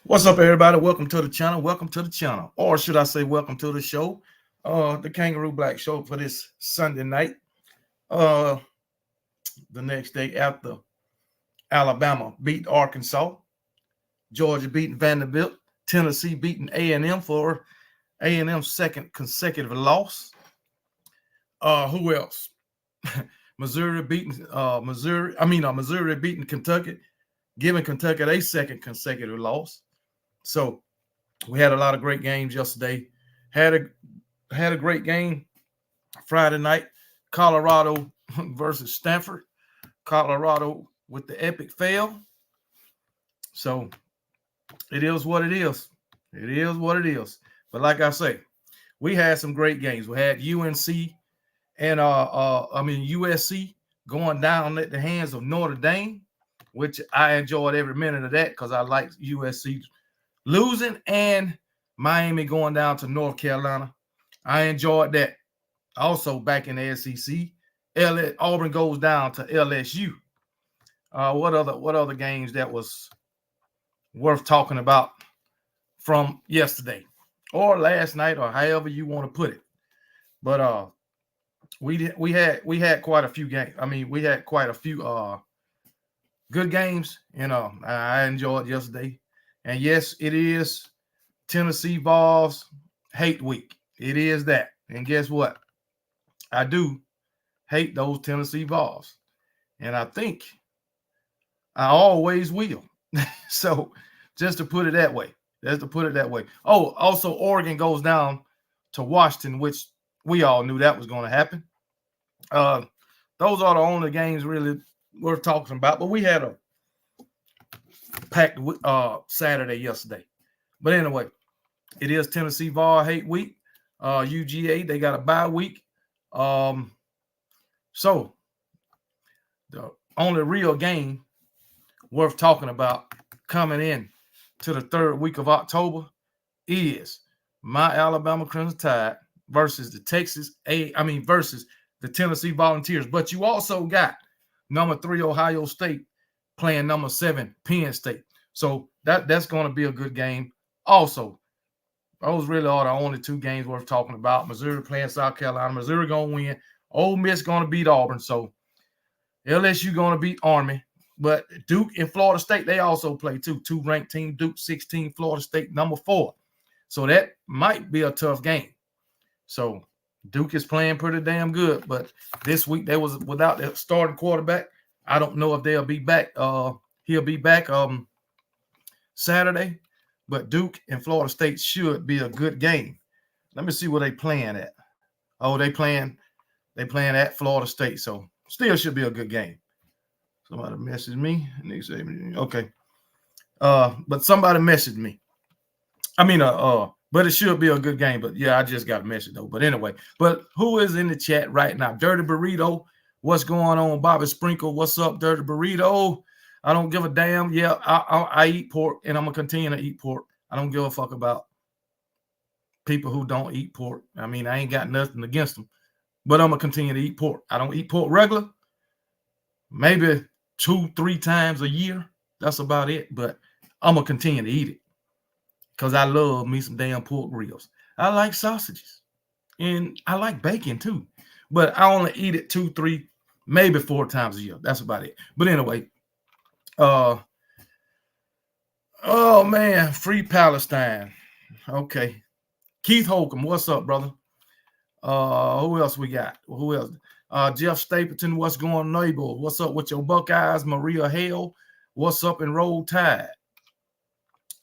What's up, everybody? Welcome to the channel. Welcome to the channel. Or should I say welcome to the show? The Kangaroo Black Show for this Sunday night. Uh the next day after Alabama beat Arkansas, Georgia beating Vanderbilt, Tennessee beating A&M for A&M's second consecutive loss. Who else? Missouri beating Missouri beating Kentucky, giving Kentucky a second consecutive loss. So we had a lot of great games yesterday. Had a great game Friday night. Colorado versus Stanford. Colorado with the epic fail. So it is what it is. It is what it is. But like I say, we had some great games. We had UNC and USC going down at the hands of Notre Dame, which I enjoyed every minute of that because I like USC losing, and Miami going down to North Carolina. I enjoyed that. Also back in the SEC, Auburn goes down to LSU. What other games that was worth talking about from yesterday or last night or however you want to put it? But we had quite a few games. I mean, we had quite a few good games. I enjoyed yesterday. And yes, it is Tennessee Vols hate week. It is that. And guess what? I do hate those Tennessee Vols. And I think I always will. So just to put it that way. Oh, also Oregon goes down to Washington, which we all knew that was going to happen. Those are the only games really worth talking about. But we had a packed Saturday yesterday. But anyway, it is Tennessee Vol hate week. UGA, they got a bye week. So the only real game worth talking about coming in to the third week of October is my Alabama Crimson Tide versus versus the Tennessee Volunteers. But you also got number 3 Ohio State playing number 7 Penn State. So that's going to be a good game. Also, those really are the only two games worth talking about. Missouri playing South Carolina. Missouri going to win. Ole Miss going to beat Auburn. So LSU going to beat Army. But Duke and Florida State, they also play too. 2 ranked teams, Duke 16, Florida State number 4. So that might be a tough game. So Duke is playing pretty damn good. But this week they was without their starting quarterback. I don't know if they'll be back. He'll be back Saturday. But Duke and Florida State should be a good game. Let me see where they playing at. Oh, they playing at Florida State. So still should be a good game. Somebody messaged me. And they say, okay. But somebody messaged me. But it should be a good game. But yeah, I just got a message though. But anyway, who is in the chat right now? Dirty Burrito. What's going on? Bobby Sprinkle. What's up, Dirty Burrito? I don't give a damn. Yeah, I eat pork, and I'm going to continue to eat pork. I don't give a fuck about people who don't eat pork. I mean, I ain't got nothing against them, but I'm going to continue to eat pork. I don't eat pork regular, maybe 2-3 times a year. That's about it, but I'm going to continue to eat it because I love me some damn pork ribs. I like sausages, and I like bacon too, but I only eat it 2-3, maybe 4 times a year. That's about it. But anyway, oh man, free Palestine. Okay. Keith Holcomb, what's up, brother? Who else we got? Who else? Jeff Stapleton, what's going on, neighbor? What's up with your Buckeyes? Maria Hale, what's up in Roll Tide?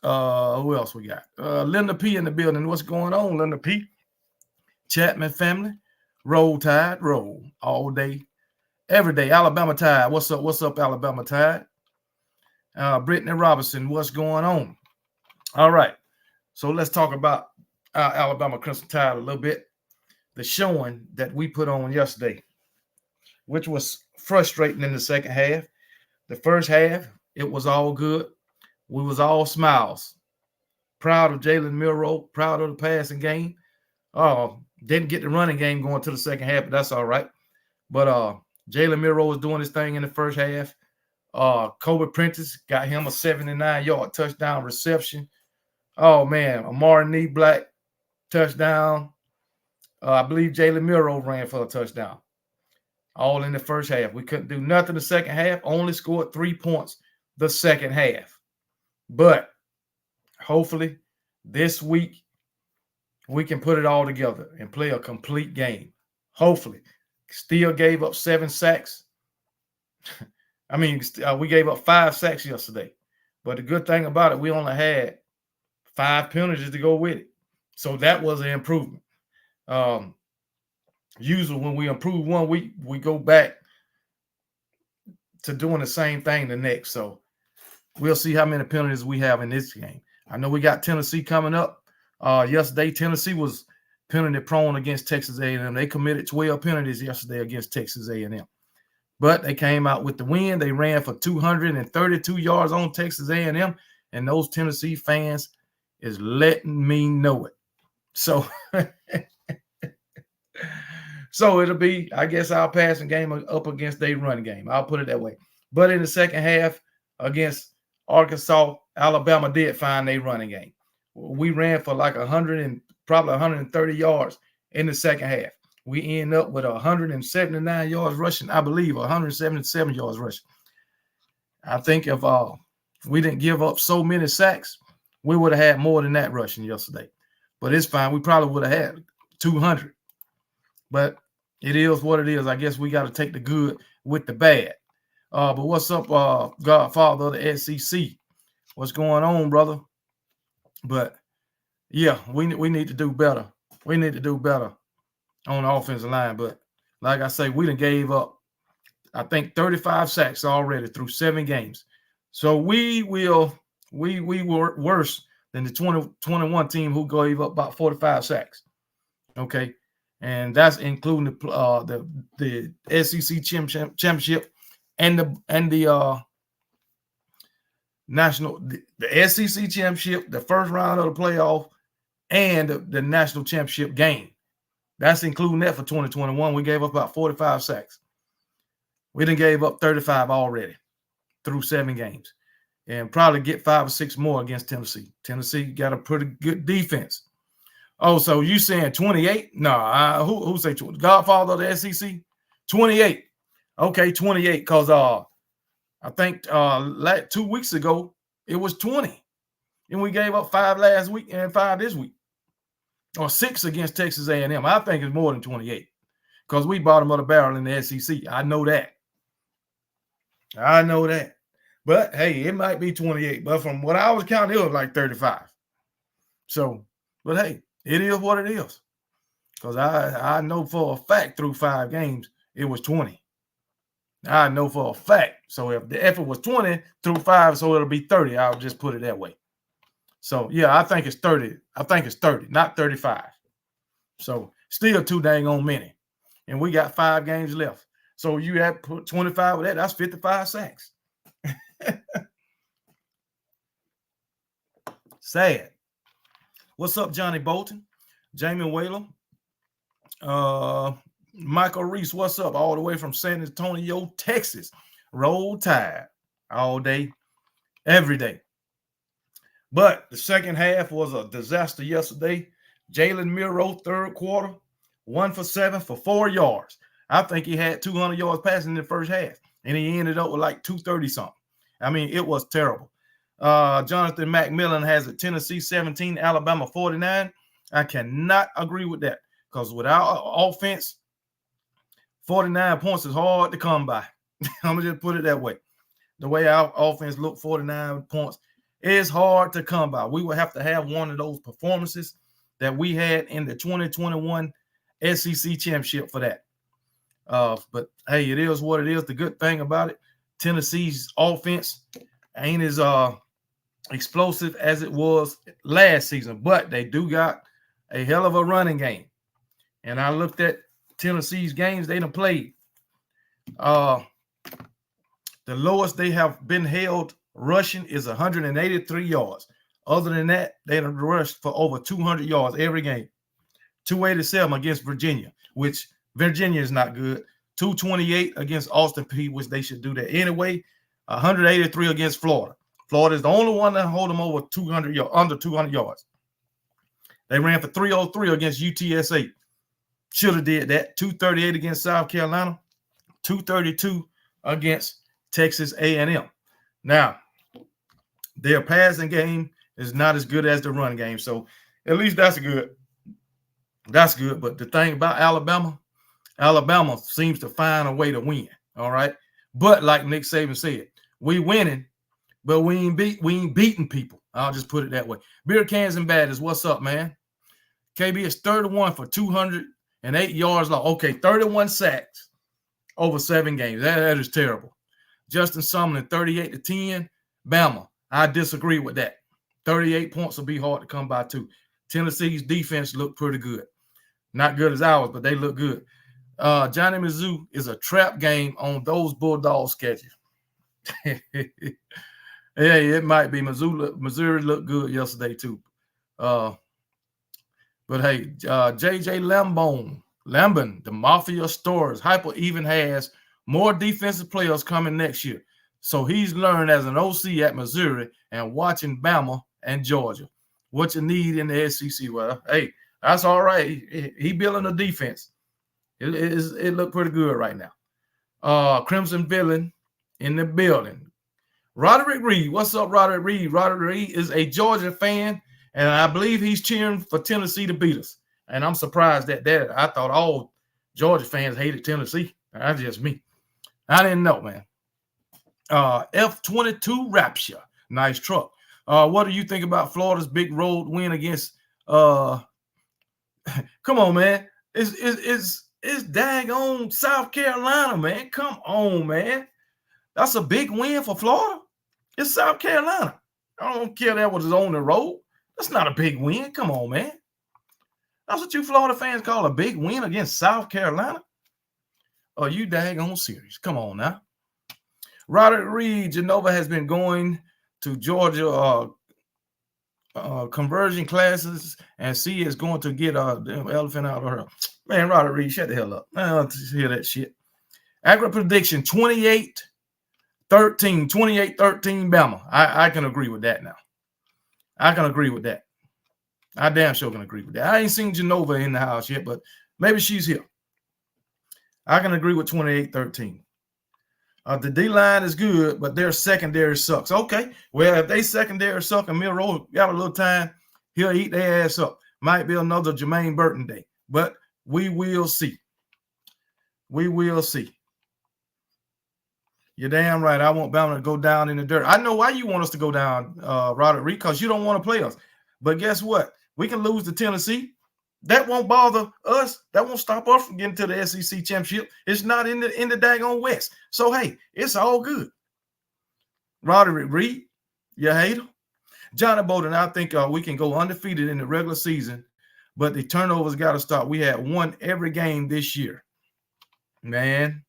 Who else we got? Linda P in the building. What's going on, Linda P? Chapman family, Roll Tide, roll all day, every day. Alabama Tide, what's up? What's up, Alabama Tide? Brittany Robinson, what's going on? All right. So let's talk about our Alabama Crimson Tide a little bit. The showing that we put on yesterday, which was frustrating in the second half. The first half, it was all good. We was all smiles. Proud of Jalen Milroe, proud of the passing game. Didn't get the running game going to the second half, but that's all right. But Jalen Milroe was doing his thing in the first half. Kobe Prentice got him a 79-yard touchdown reception. Oh man, Amari Nee Black touchdown. I believe Jalen Miro ran for a touchdown. All in the first half. We couldn't do nothing the second half. Only scored 3 points the second half. But hopefully this week we can put it all together and play a complete game. Hopefully. Still gave up 7 sacks. I mean, we gave up 5 sacks yesterday. But the good thing about it, we only had 5 penalties to go with it. So that was an improvement. Usually when we improve one week, we go back to doing the same thing the next. So we'll see how many penalties we have in this game. I know we got Tennessee coming up. Yesterday, Tennessee was penalty prone against Texas A&M. They committed 12 penalties yesterday against Texas A&M. But they came out with the win. They ran for 232 yards on Texas A&M, and those Tennessee fans is letting me know it. So, so it'll be, I guess, our passing game up against their running game. I'll put it that way. But in the second half against Arkansas, Alabama did find their running game. We ran for like 100 and probably 130 yards in the second half. We end up with 179 yards rushing, I believe, 177 yards rushing. I think if we didn't give up so many sacks, we would have had more than that rushing yesterday. But it's fine. We probably would have had 200. But it is what it is. I guess we got to take the good with the bad. But what's up, Godfather of the SEC? What's going on, brother? But, yeah, we need to do better. We need to do better on the offensive line. But, like I say, we done gave up, I think, 35 sacks already through 7 games. So we were worse than the 2021 team who gave up about 45 sacks. Okay. And that's including the SEC championship and the national, the SEC championship, the first round of the playoff, and the national championship game. That's including that for 2021. We gave up about 45 sacks. We done gave up 35 already through 7 games, and probably get 5 or 6 more against Tennessee. Tennessee got a pretty good defense. Oh, so you saying 28? No, who say 20? Godfather of the SEC? 28. Okay, 28, because I think 2 weeks ago it was 20. And we gave up 5 last week and 5 this week. Or 6 against Texas A&M. I think it's more than 28. Because we bottom of the barrel in the SEC. I know that. I know that. But hey, it might be 28. But from what I was counting, it was like 35. So, but hey, it is what it is. Because I know for a fact through 5 games, it was 20. I know for a fact. So if the effort was 20 through 5, so it'll be 30. I'll just put it that way. So, yeah, I think it's 30. I think it's 30, not 35. So, still too dang on many. And we got 5 games left. So, you have put 25 with that. That's 55 sacks. Sad. What's up, Johnny Bolton? Jamie Whaler. Michael Reese, what's up? All the way from San Antonio, Texas. Roll Tide all day, every day. But the second half was a disaster yesterday. Jalen Miro, third quarter, 1 for 7 for 4 yards. I think he had 200 yards passing in the first half, and he ended up with like 230-something. I mean, it was terrible. Jonathan McMillan has a Tennessee 17, Alabama 49. I cannot agree with that, because without offense, 49 points is hard to come by. I'm going to just put it that way. The way our offense looked, 49 points, is hard to come by. We will have to have one of those performances that we had in the 2021 SEC championship for that. But, hey, it is what it is. The good thing about it, Tennessee's offense ain't as explosive as it was last season, but they do got a hell of a running game. And I looked at Tennessee's games they done played. The lowest they have been held rushing is 183 yards. Other than that, they done rushed for over 200 yards every game. 287 against Virginia, which Virginia is not good. 228 against Austin Peay, which they should do that anyway. 183 against Florida. Florida is the only one that hold them over 200 yards, under 200 yards. They ran for 303 against UTSA. Should have did that. 238 against South Carolina. 232 against Texas A&M. Now, their passing game is not as good as the run game. So at least that's good. That's good. But the thing about Alabama seems to find a way to win. All right. But like Nick Saban said, we winning, but we ain't beating people. I'll just put it that way. Beer Cans and Badges, what's up, man? KB is 31 for 208 yards long. Okay, 31 sacks over 7 games. That is terrible. Justin Sumlin, 38-10. Bama, I disagree with that. 38 points will be hard to come by too. Tennessee's defense looked pretty good. Not good as ours, but they look good. Johnny Mizzou is a trap game on those Bulldog sketches. Yeah, it might be. Missouri looked good yesterday too. But hey, JJ Lambon, the Mafia Stores, Hyper even has more defensive players coming next year. So he's learned as an OC at Missouri and watching Bama and Georgia. What you need in the SEC? Well, hey, that's all right. He building a defense. It looked pretty good right now. Crimson Villain in the building. Roderick Reed, what's up, Roderick Reed? Roderick Reed is a Georgia fan, and I believe he's cheering for Tennessee to beat us. And I'm surprised at that. I thought all Georgia fans hated Tennessee. That's just me. I didn't know, man. F-22 Rapture, nice truck. What do you think about Florida's big road win against? Come on, man. It's daggone South Carolina, man. Come on, man. That's a big win for Florida. It's South Carolina. I don't care that was on the road. That's not a big win. Come on, man. That's what you Florida fans call a big win against South Carolina? Are you daggone serious? Come on now. Roderick Reed, Genova has been going to Georgia conversion classes, and she is going to get a elephant out of her. Man, Roderick Reed, shut the hell up. I don't hear that shit. Accurate prediction, 28-13 Bama. I can agree with that now. I can agree with that. I damn sure can agree with that. I ain't seen Genova in the house yet, but maybe she's here. I can agree with 28-13. The D-line is good, but their secondary sucks. Okay, well, if they secondary suck and Milroe got a little time, he'll eat their ass up. Might be another Jermaine Burton day, but we will see. We will see. You're damn right. I want Bama to go down in the dirt. I know why you want us to go down, Roderick Reed, because you don't want to play us. But guess what? We can lose to Tennessee. That won't bother us. That won't stop us from getting to the SEC championship. It's not in the daggone West. So, hey, it's all good. Roderick Reed, you hater. Johnny Bowden, I think we can go undefeated in the regular season, but the turnovers got to stop. We had won every game this year. Man.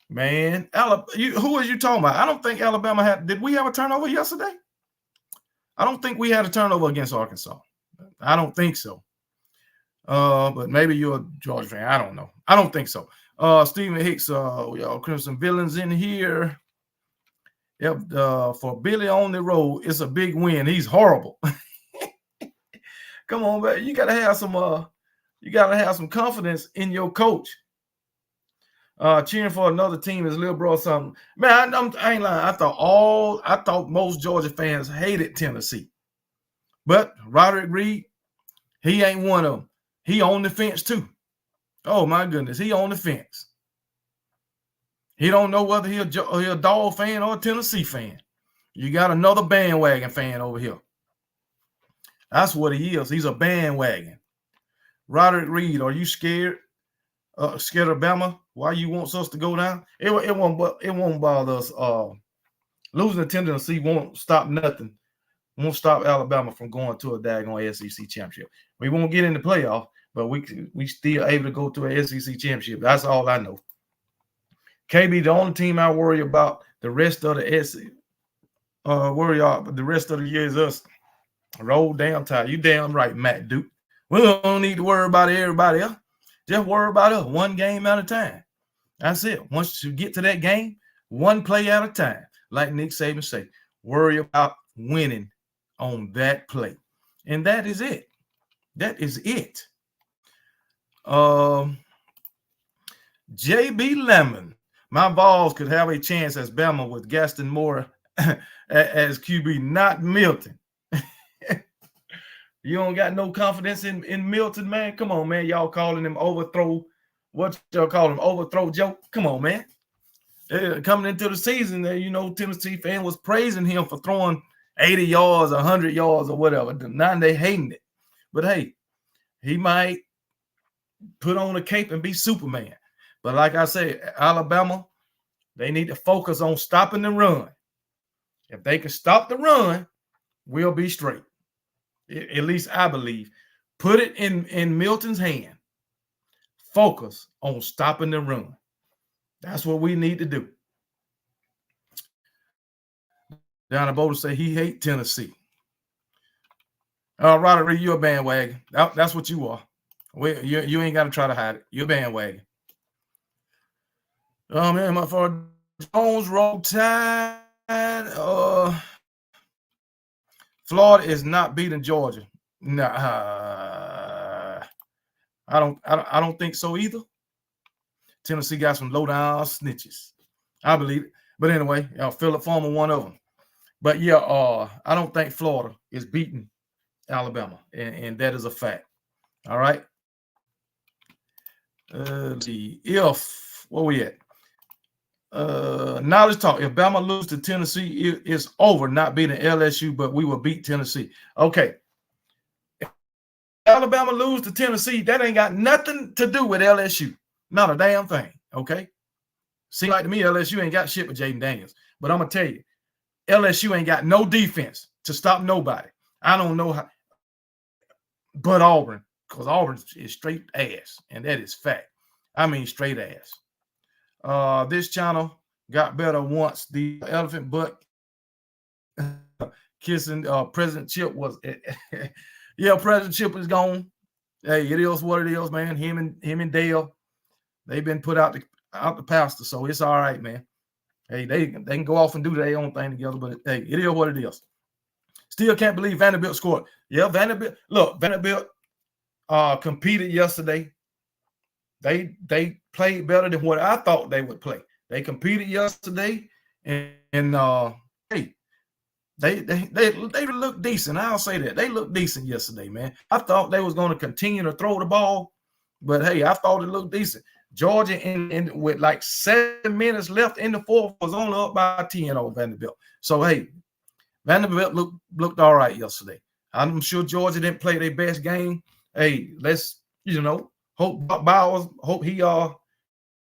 Who are you talking about? I don't think Alabama had – did we have a turnover yesterday? I don't think we had a turnover against Arkansas. I don't think so. But maybe you're a Georgia fan. I don't know. I don't think so. Stephen Hicks, y'all Crimson Villains in here. Yep, for Billy on the road, it's a big win. He's horrible. Come on, man. You gotta have some confidence in your coach. Cheering for another team is little bro something. Man, I ain't lying. I thought most Georgia fans hated Tennessee. But Roderick Reed, he ain't one of them. He on the fence too. Oh my goodness, he on the fence. He don't know whether he a Dog fan or a Tennessee fan. You got another bandwagon fan over here. That's what he is. He's a bandwagon. Roderick Reed, are you scared? Scared of Bama? Why you want us to go down? It won't bother us. Losing to Tennessee won't stop nothing. Won't stop Alabama from going to a daggone SEC championship. We won't get in the playoff, but we still able to go to a SEC championship. That's all I know. KB, the only team I worry about the rest of the SEC, the rest of the year is us. Roll damn tide. You damn right, Matt Duke. We don't need to worry about everybody else. Just worry about us one game at a time. That's it. Once you get to that game, one play at a time. Like Nick Saban say, worry about winning on that play. And that is it. That is it. J.B. Lemon. My Vols could have a chance as Bama with Gaston Moore as QB, not Milton. You don't got no confidence in Milton, man? Come on, man. Y'all calling him overthrow. What y'all call him? Overthrow joke? Come on, man. Coming into the season, Tennessee fan was praising him for throwing 80 yards, 100 yards, or whatever. Now they hating it. But hey, he might put on a cape and be Superman. But like I said, Alabama, they need to focus on stopping the run. If they can stop the run, we'll be straight. At least I believe. Put it in Milton's hand. Focus on stopping the run. That's what we need to do. Down the Boulder say he hate Tennessee. Roderick Reed, you're a bandwagon. That's what you are. You ain't got to try to hide it. You're a bandwagon. Oh, man, my father Jones Roll Tide. Florida is not beating Georgia. Nah, I don't think so either. Tennessee got some low down snitches. I believe it. But anyway, Philip Farmer, one of them. But yeah, I don't think Florida is beating Alabama, and that is a fact. All right. Let's see. Where we at? Knowledge talk. If Bama lose to Tennessee, it's over. Not beating LSU, but we will beat Tennessee. Okay. If Alabama lose to Tennessee, that ain't got nothing to do with LSU. Not a damn thing. Okay. Seems like to me LSU ain't got shit with Jaden Daniels. But I'm gonna tell you, LSU ain't got no defense to stop nobody. I don't know how, but Auburn, because Auburn is straight ass, and that is fact. I mean straight ass. This channel got better once the elephant butt kissing President Chip was yeah, President Chip is gone. Hey, it is what it is, man. Him and Dale, they've been put out the pasture, so it's all right, man. Hey, they can go off and do their own thing together, but hey, it is what it is. Still can't believe Vanderbilt scored. Yeah, Vanderbilt competed yesterday. They played better than what I thought they would play. They competed yesterday, and hey, they looked decent. I'll say that. They looked decent yesterday, man. I thought they was going to continue to throw the ball, but hey, I thought it looked decent. Georgia, with like 7 minutes left in the fourth, was only up by 10 over Vanderbilt. So, hey, Vanderbilt looked all right yesterday. I'm sure Georgia didn't play their best game. Hey, let's, hope Bowers, hope he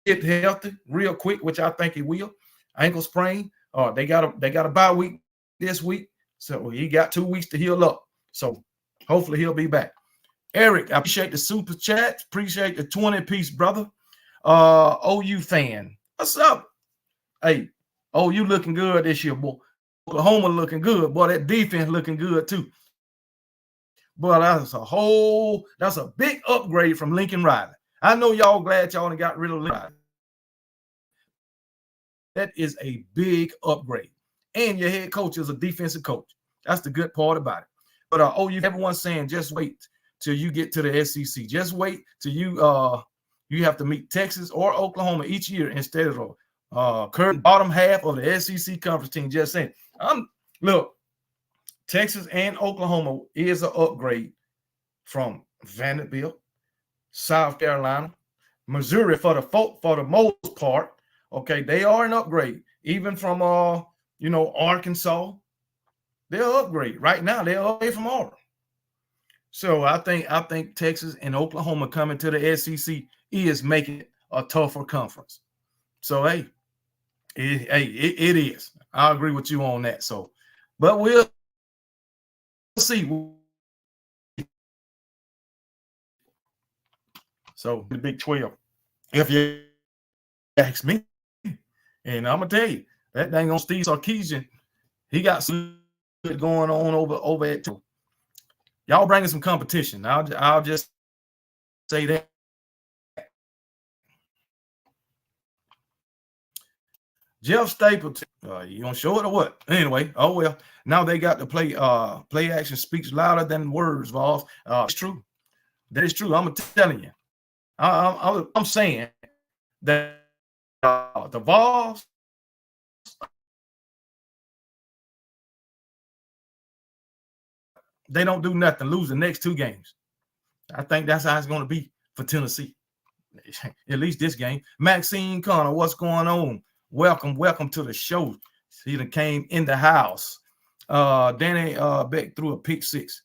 get healthy real quick, which I think he will. Ankle sprain. They got a bye week this week, so he got 2 weeks to heal up. So hopefully he'll be back. Eric, I appreciate the super chat. Appreciate the 20-piece, brother. OU fan, what's up? Hey, OU looking good this year, boy. Oklahoma looking good, boy. That defense looking good too. Boy, that's a big upgrade from Lincoln Riley. I know y'all glad y'all only got rid of Lincoln Riley. That is a big upgrade. And your head coach is a defensive coach. That's the good part about it. But everyone's saying just wait till you get to the SEC. Just wait till you have to meet Texas or Oklahoma each year instead of current bottom half of the SEC conference team. Just saying. Look, Texas and Oklahoma is an upgrade from Vanderbilt, South Carolina, Missouri for the most part. Okay, they are an upgrade. Even from Arkansas, they're an upgrade. Right now, they're away from Auburn. So I think Texas and Oklahoma coming to the SEC is making it a tougher conference. So hey, it is. I agree with you on that. So, but we'll see. So the Big 12, if you ask me, and I'm gonna tell you that dang on Steve Sarkisian, he got some good going on over at too. Y'all bringing some competition. I'll just say that. Jeff Stapleton, you gonna show it or what? Anyway, oh well. Now they got to play action speaks louder than words, Vols. It's true. That is true. I'm telling you. I'm saying that the Vols, they don't do nothing, lose the next 2 games. I think that's how it's going to be for Tennessee. At least this game. Maxine Connor, what's going on? Welcome to the show. He came in the house. Danny Beck threw a pick 6.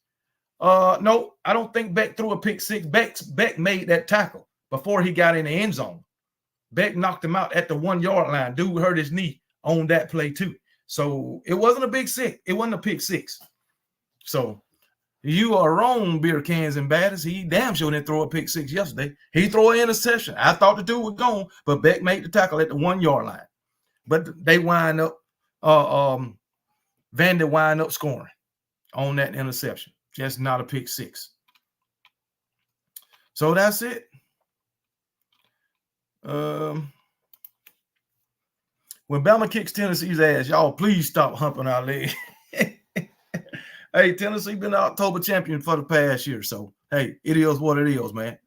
No, I don't think Beck threw a pick 6. Beck made that tackle before he got in the end zone. Beck knocked him out at the 1-yard line. Dude hurt his knee on that play too. So it wasn't a big 6. It wasn't a pick 6. So you are wrong, beer cans and batters. He damn sure didn't throw a pick 6 yesterday. He threw an interception. I thought the dude was gone, but Beck made the tackle at the 1-yard line. But they wind up, Vandy wind up scoring on that interception. Just not a pick 6. So that's it. When Bama kicks Tennessee's ass, y'all please stop humping our leg. Hey, Tennessee been the October champion for the past year, so hey, it is what it is, man.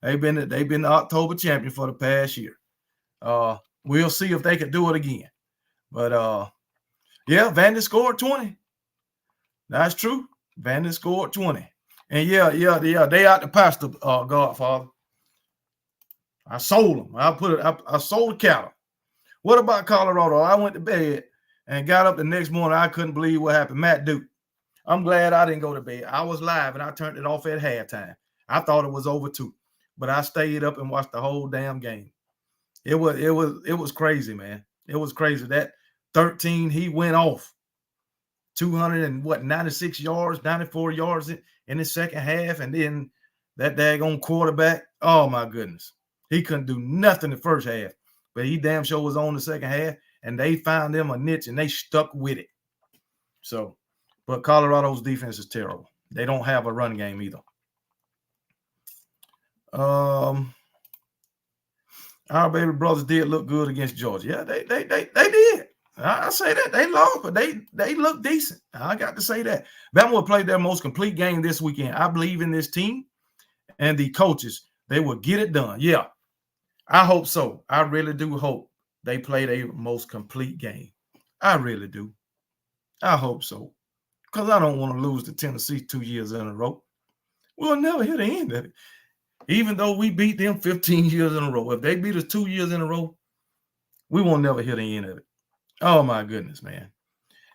They've been the October champion for the past year. We'll see if they can do it again. But yeah, Vandy scored 20. That's true. Vandy scored 20. And yeah, they out the pasture, Godfather. I sold them. I sold the cattle. What about Colorado? I went to bed and got up the next morning. I couldn't believe what happened. Matt Duke. I'm glad I didn't go to bed. I was live and I turned it off at halftime. I thought it was over too, but I stayed up and watched the whole damn game. It was crazy, man. It was crazy. That 13, he went off 96 yards, 94 yards in the second half, and then that daggone quarterback. Oh my goodness, he couldn't do nothing the first half, but he damn sure was on the second half, and they found them a niche and they stuck with it. So. But Colorado's defense is terrible. They don't have a run game either. Our baby brothers did look good against Georgia. Yeah, they did. I say that. They lost, but they look decent. I got to say that. Bama will play their most complete game this weekend. I believe in this team and the coaches. They will get it done. Yeah, I hope so. I really do hope they play their most complete game. I really do. I hope so. Because I don't want to lose to Tennessee 2 years in a row. We'll never hit the end of it. Even though we beat them 15 years in a row. If they beat us 2 years in a row, we won't never hit the end of it. Oh, my goodness, man.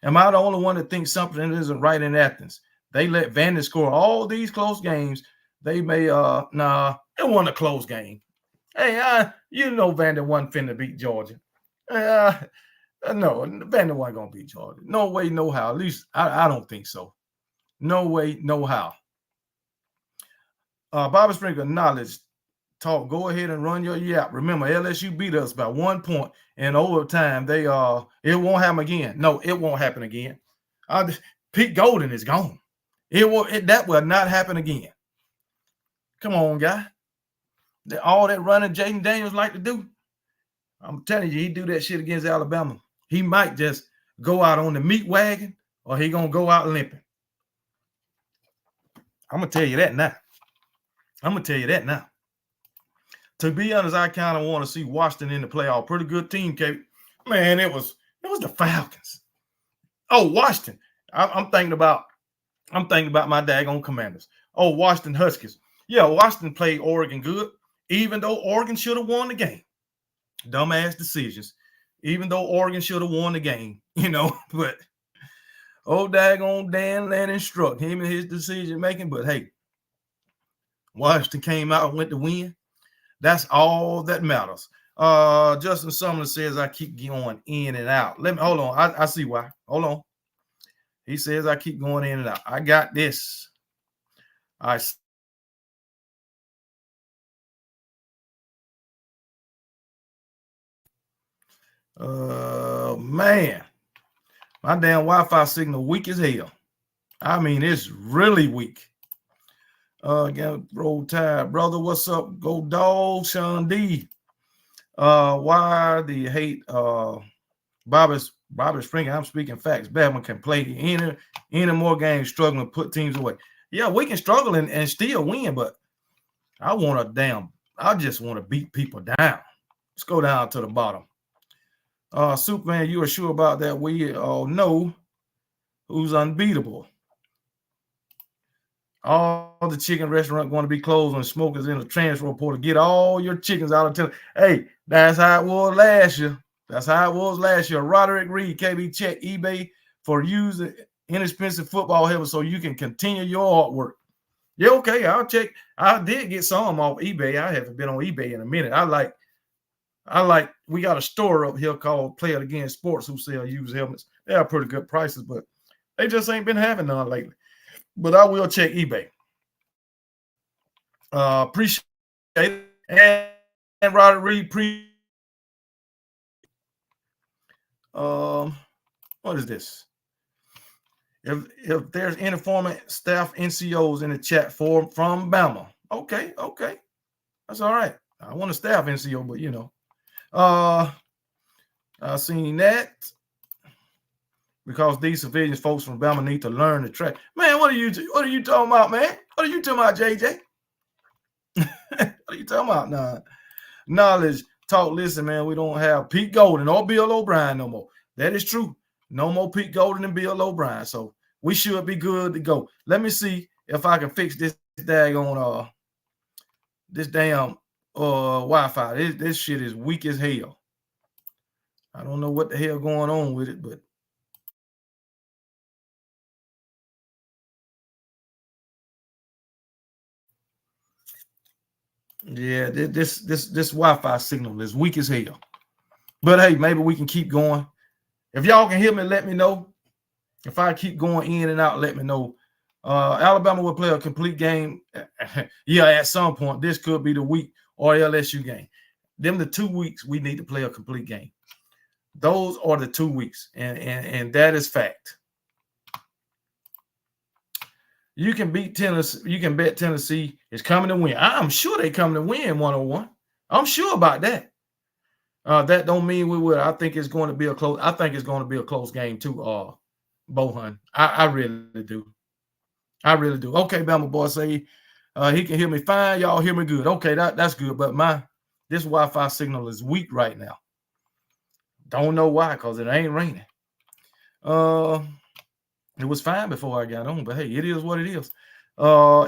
Am I the only one that thinks something isn't right in Athens? They let Vandy score all these close games. They may, it wasn't a close game. Hey, you know Vandy wasn't finna beat Georgia. No, Vandy wasn't going to beat Georgia. No way, no how. At least I don't think so. No way, no how. Bobby Sprinkler, knowledge talk. Go ahead and run your yap. Remember, LSU beat us by 1 point in overtime. It won't happen again. No, it won't happen again. Pete Golden is gone. That will not happen again. Come on, guy. All that running Jaden Daniels like to do. I'm telling you, he do that shit against Alabama. He might just go out on the meat wagon, or he gonna go out limping. I'm gonna tell you that now. To be honest, I kind of want to see Washington in the playoff. Pretty good team, Kate. Man, it was the Falcons. Oh, Washington. I'm thinking about my daggone Commanders. Oh, Washington Huskies. Yeah, Washington played Oregon good, even though Oregon should have won the game. Dumbass decisions. Even though Oregon should have won the game, but daggone Dan Lanning struck him in his decision making. But hey, Washington came out and went to win. That's all that matters. Justin Sumner says I keep going in and out. Hold on. I see why. Hold on. He says I keep going in and out. I got this. Man, my damn Wi-Fi signal weak as hell. I mean, it's really weak. Again, Roll Tide, brother. What's up? Go dog, Sean D. Why do you hate Bobby Springer, I'm speaking facts. Bama can play any more games, struggling to put teams away. Yeah, we can struggle and still win, but I just want to beat people down. Let's go down to the bottom. Superman, you are sure about that? We all know who's unbeatable. All the chicken restaurants going to be closed when smokers in the transfer portal. Get all your chickens out of town. Hey, that's how it was last year. That's how it was last year. Roderick Reed, KB, check eBay for using inexpensive football helmets so you can continue your artwork. Yeah, okay, I'll check. I did get some off eBay. I haven't been on eBay in a minute. We got a store up here called Play It Again Sports who sell used helmets. They have pretty good prices, but they just ain't been having none lately. But I will check eBay. Appreciate it. And Roderick Reed, what is this? If there's any former staff NCOs in the chat from Bama, okay, that's all right. I want a staff NCO, but you know, I seen that because these civilians folks from Bama need to learn the track. Man, what are you talking about, man? What are you talking about, JJ? What are you talking about? Nah, knowledge talk. Listen, man, we don't have Pete Golden or Bill O'Brien no more. That is true. No more Pete Golden and Bill O'Brien. So we should be good to go. Let me see if I can fix this daggone this damn Wi-Fi. This shit is weak as hell. I don't know what the hell going on with it, but yeah, this Wi-Fi signal is weak as hell. But hey, maybe we can keep going. If y'all can hear me, let me know. If I keep going in and out, let me know. Alabama will play a complete game. Yeah, at some point. This could be the week or LSU game. Them the 2 weeks we need to play a complete game. Those are the 2 weeks, and that is fact. You can beat Tennessee. You can bet Tennessee is coming to win. I'm sure they coming to win 101. I'm sure about that. That don't mean we will. I think it's going to be a close. I think it's going to be a close game too. Bohan. I really do. I really do. Okay, Bama boy say he can hear me fine. Y'all hear me good. Okay, that's good. But this Wi-Fi signal is weak right now. Don't know why, because it ain't raining. It was fine before I got on, but hey, it is what it is.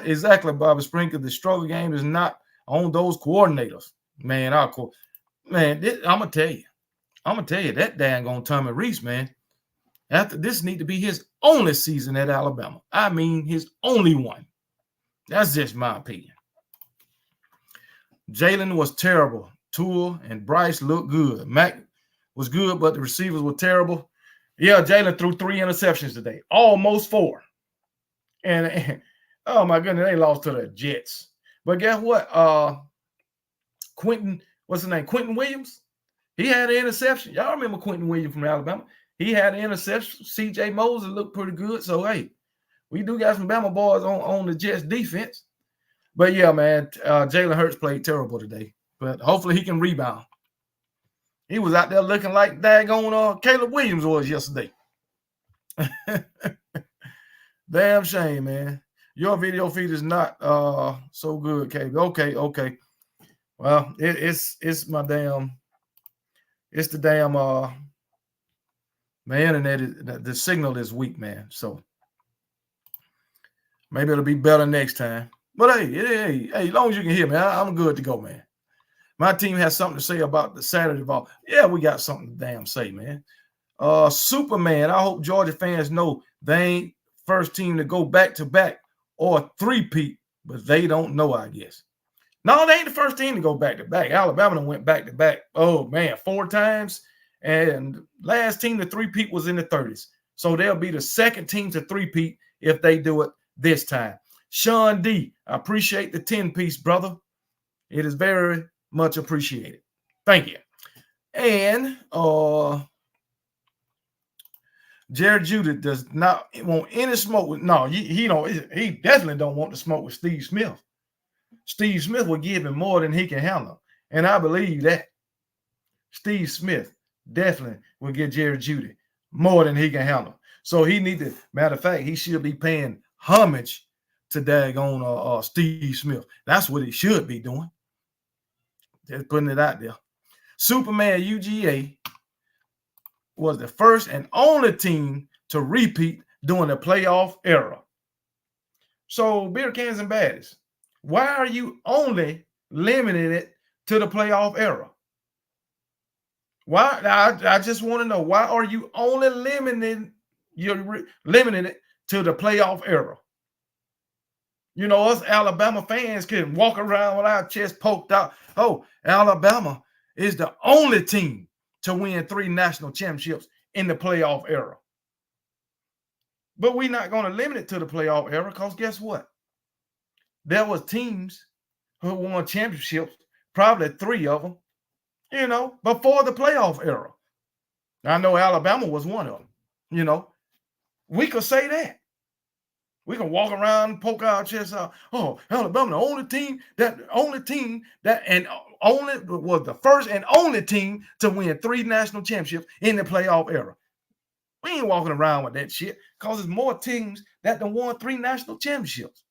Exactly, Bobby Sprinkle. The struggle game is not on those coordinators. Man, I'm gonna tell you that dang Tommy Reese, man. After this need to be his only season at Alabama. I mean, his only one. That's just my opinion. Jalen was terrible. Tua and Bryce looked good. Mac was good, but the receivers were terrible. Yeah, Jalen threw 3 interceptions today, almost 4. And oh my goodness, they lost to the Jets. But guess what? Quentin, what's his name? Quentin Williams. He had an interception. Y'all remember Quentin Williams from Alabama? He had an interception. C.J. Moses looked pretty good. So, hey, we do got some Bama boys on the Jets defense. But, yeah, man, Jalen Hurts played terrible today. But hopefully he can rebound. He was out there looking like daggone Caleb Williams was yesterday. Damn shame, man. Your video feed is not so good, KB. Okay. Well, it's my damn. It's the damn my internet. The signal is weak, man. So maybe it'll be better next time. But hey, as long as you can hear me, I'm good to go, man. My team has something to say about the Saturday ball. Yeah, we got something to damn say, man. Superman, I hope Georgia fans know they ain't first team to go back-to-back or three-peat, but they don't know, I guess. No, they ain't the first team to go back-to-back. Alabama went back-to-back, 4 times, and last team to three-peat was in the 30s. So they'll be the second team to three-peat if they do it this time. Sean D., I appreciate the 10-piece, brother. It is very much appreciated. Thank you. And Jared Judith does not want any smoke with he definitely don't want to smoke with Steve Smith. Steve Smith will give him more than he can handle. And I believe that. Steve Smith definitely will get Jerry Jeudy more than he can handle. So he need to, matter of fact, he should be paying homage to daggone Steve Smith. That's what he should be doing. Just putting it out there. Superman UGA was the first and only team to repeat during the playoff era. So, Beer Cans and Baddies, why are you only limiting it to the playoff era? Why? I just want to know, why are you only limiting it to the playoff era? You know, us Alabama fans can walk around with our chest poked out. Oh, Alabama is the only team to win 3 national championships in the playoff era. But we're not going to limit it to the playoff era, because guess what? There was teams who won championships, probably 3 of them, you know, before the playoff era. I know Alabama was one of them. You know, we could say that. We can walk around and poke our chests out. Oh, Alabama, the only team that only was the first and only team to win 3 national championships in the playoff era. We ain't walking around with that shit, because there's more teams that done won 3 national championships.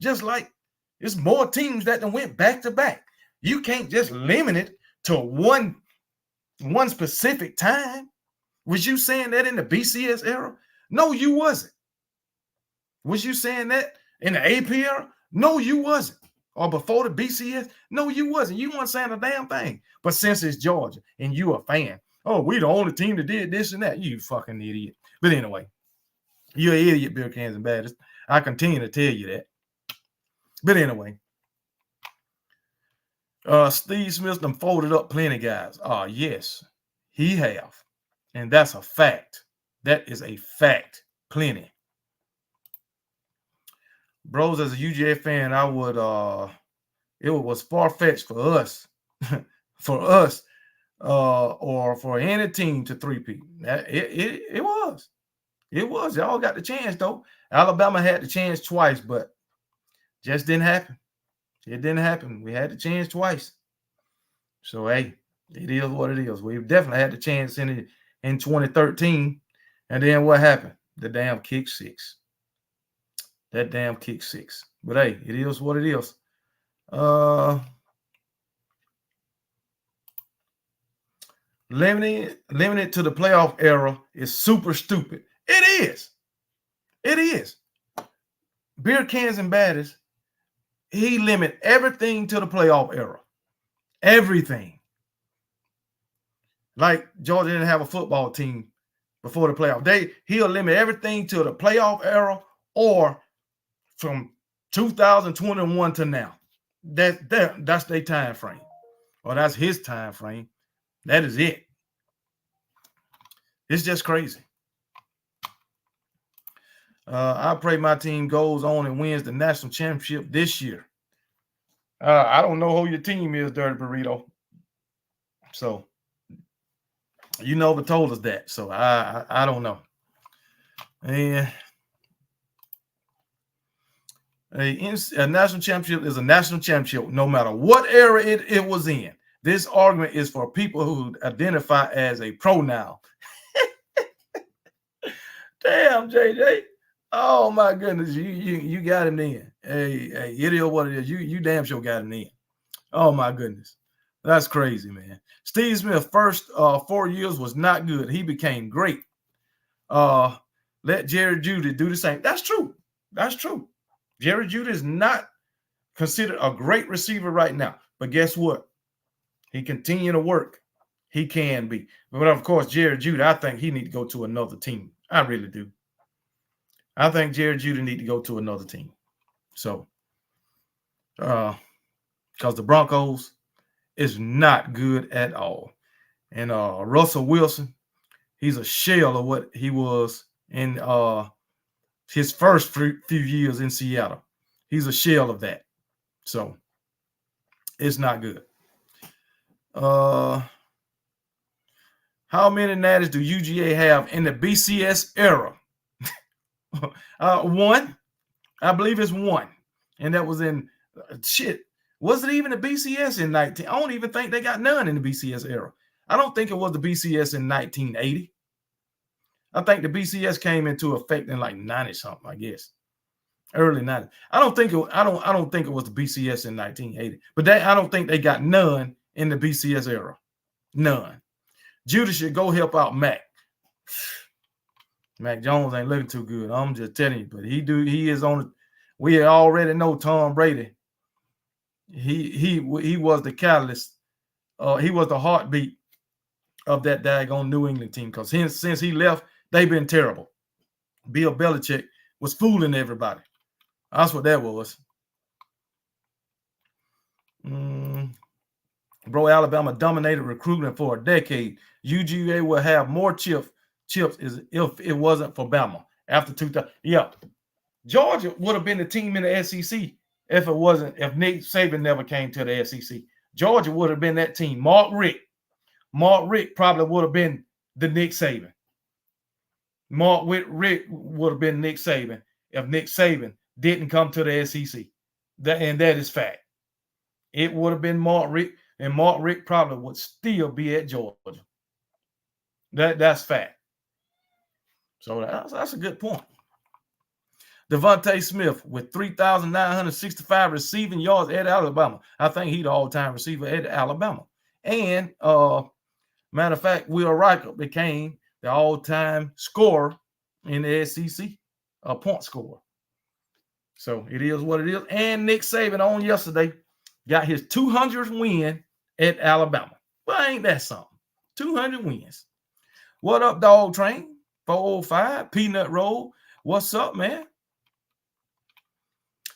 Just like it's more teams that done went back to back. You can't just limit it to one specific time. Was you saying that in the BCS era? No, you wasn't. Was you saying that in the AP era? No, you wasn't. Or before the BCS? No, you wasn't. You weren't saying a damn thing. But since it's Georgia and you a fan, oh, we the only team that did this and that. You fucking idiot. But anyway, you're an idiot, Beer Cans and Baddies. I continue to tell you that. But anyway, Steve Smith done folded up plenty, guys. Yes, he have. And that's a fact. That is a fact. Plenty. Bros, as a UGA fan, I would it was far-fetched for us, or for any team to three-peat. It was. It was. Y'all got the chance, though. Alabama had the chance twice, but just didn't happen. It didn't happen. We had the chance twice. So, hey, it is what it is. We've definitely had the chance in 2013. And then what happened? The damn kick six. That damn kick six. But, hey, it is what it is. Limiting it to the playoff era is super stupid. It is. It is. Beer Cans and Baddies, he limit everything to the playoff era. Everything. Like Georgia didn't have a football team before the playoff. He'll limit everything to the playoff era or from 2021 to now. That's their time frame. Or that's his time frame. That is it. It's just crazy. I pray my team goes on and wins the national championship this year. I don't know who your team is, Dirty Burrito. So, you never told us that. So, I don't know. And a national championship is a national championship no matter what era it was in. This argument is for people who identify as a pronoun. Damn, JJ. Oh my goodness, you got him in. Hey, it is what it is. You damn sure got him in. Oh my goodness, that's crazy, man. Steve Smith's first 4 years was not good. He became great. Let Jerry Jeudy do the same. That's true. That's true. Jerry Jeudy is not considered a great receiver right now, but guess what? He continue to work. He can be, but of course, Jerry Jeudy, I think he need to go to another team. I really do. I think Jerry Jeudy need to go to another team. So, because the Broncos is not good at all. And Russell Wilson, he's a shell of what he was in his first few years in Seattle. He's a shell of that. So, it's not good. How many natties do UGA have in the BCS era? 1. I believe it's 1. And that was in shit. Was it even a BCS in 19? I don't even think they got none in the BCS era. I don't think it was the BCS in 1980. I think the BCS came into effect in like 90 something, I guess. Early 90s. I don't think it was the BCS in 1980. But I don't think they got none in the BCS era. None. Judas should go help out Mac. Mac Jones ain't looking too good. I'm just telling you, but he is on. We already know Tom Brady. He was the catalyst. He was the heartbeat of that daggone New England team, because since he left, they've been terrible. Bill Belichick was fooling everybody. That's what that was. Bro, Alabama dominated recruiting for a decade. UGA will have more chips if it wasn't for Bama after 2000. Yeah, Georgia would have been the team in the SEC if Nick Saban never came to the SEC. Georgia would have been that team. Mark Richt probably would have been the Nick Saban. Mark Richt would have been Nick Saban if Nick Saban didn't come to the SEC. That is fact. It would have been Mark Richt, and Mark Richt probably would still be at Georgia. That's fact. So that's a good point. Devontae Smith with 3,965 receiving yards at Alabama. I think he's the all-time receiver at Alabama. And matter of fact, Will Riker became the all-time scorer in the SEC, a point scorer. So it is what it is. And Nick Saban on yesterday got his 200th win at Alabama. Well, ain't that something? 200 wins. What up, Dog Train? 405, Peanut Roll. What's up, man?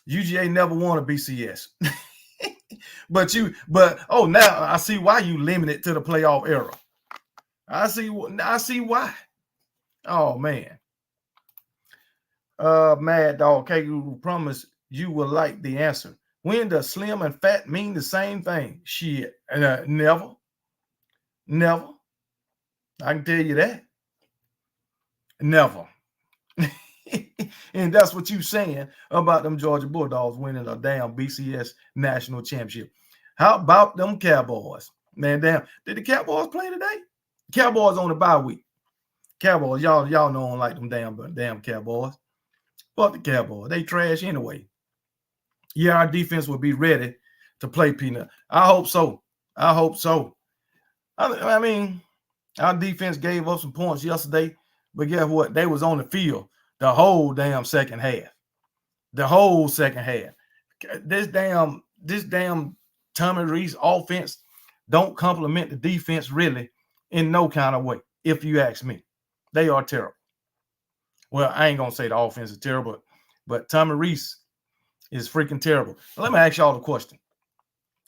UGA never won a BCS. but now I see why you limit it to the playoff era. I see why. Oh, man. Mad Dog Kangaroo promise you will like the answer. When does slim and fat mean the same thing? Shit. Never. Never. I can tell you that. Never. And that's what you saying about them Georgia Bulldogs winning a damn BCS national championship. How about them Cowboys? Man, damn. Did the Cowboys play today? Cowboys on the bye week. Cowboys, y'all know I don't like them damn Cowboys. Fuck the Cowboys. They trash anyway. Yeah, our defense will be ready to play Peanut. I hope so. I mean, our defense gave up some points yesterday, but guess what? They was on the field the whole damn second half. The whole second half. This damn Tommy Rees offense don't complement the defense really in no kind of way, if you ask me. They are terrible. Well, I ain't gonna say the offense is terrible, but Tommy Rees is freaking terrible. Let me ask y'all a question.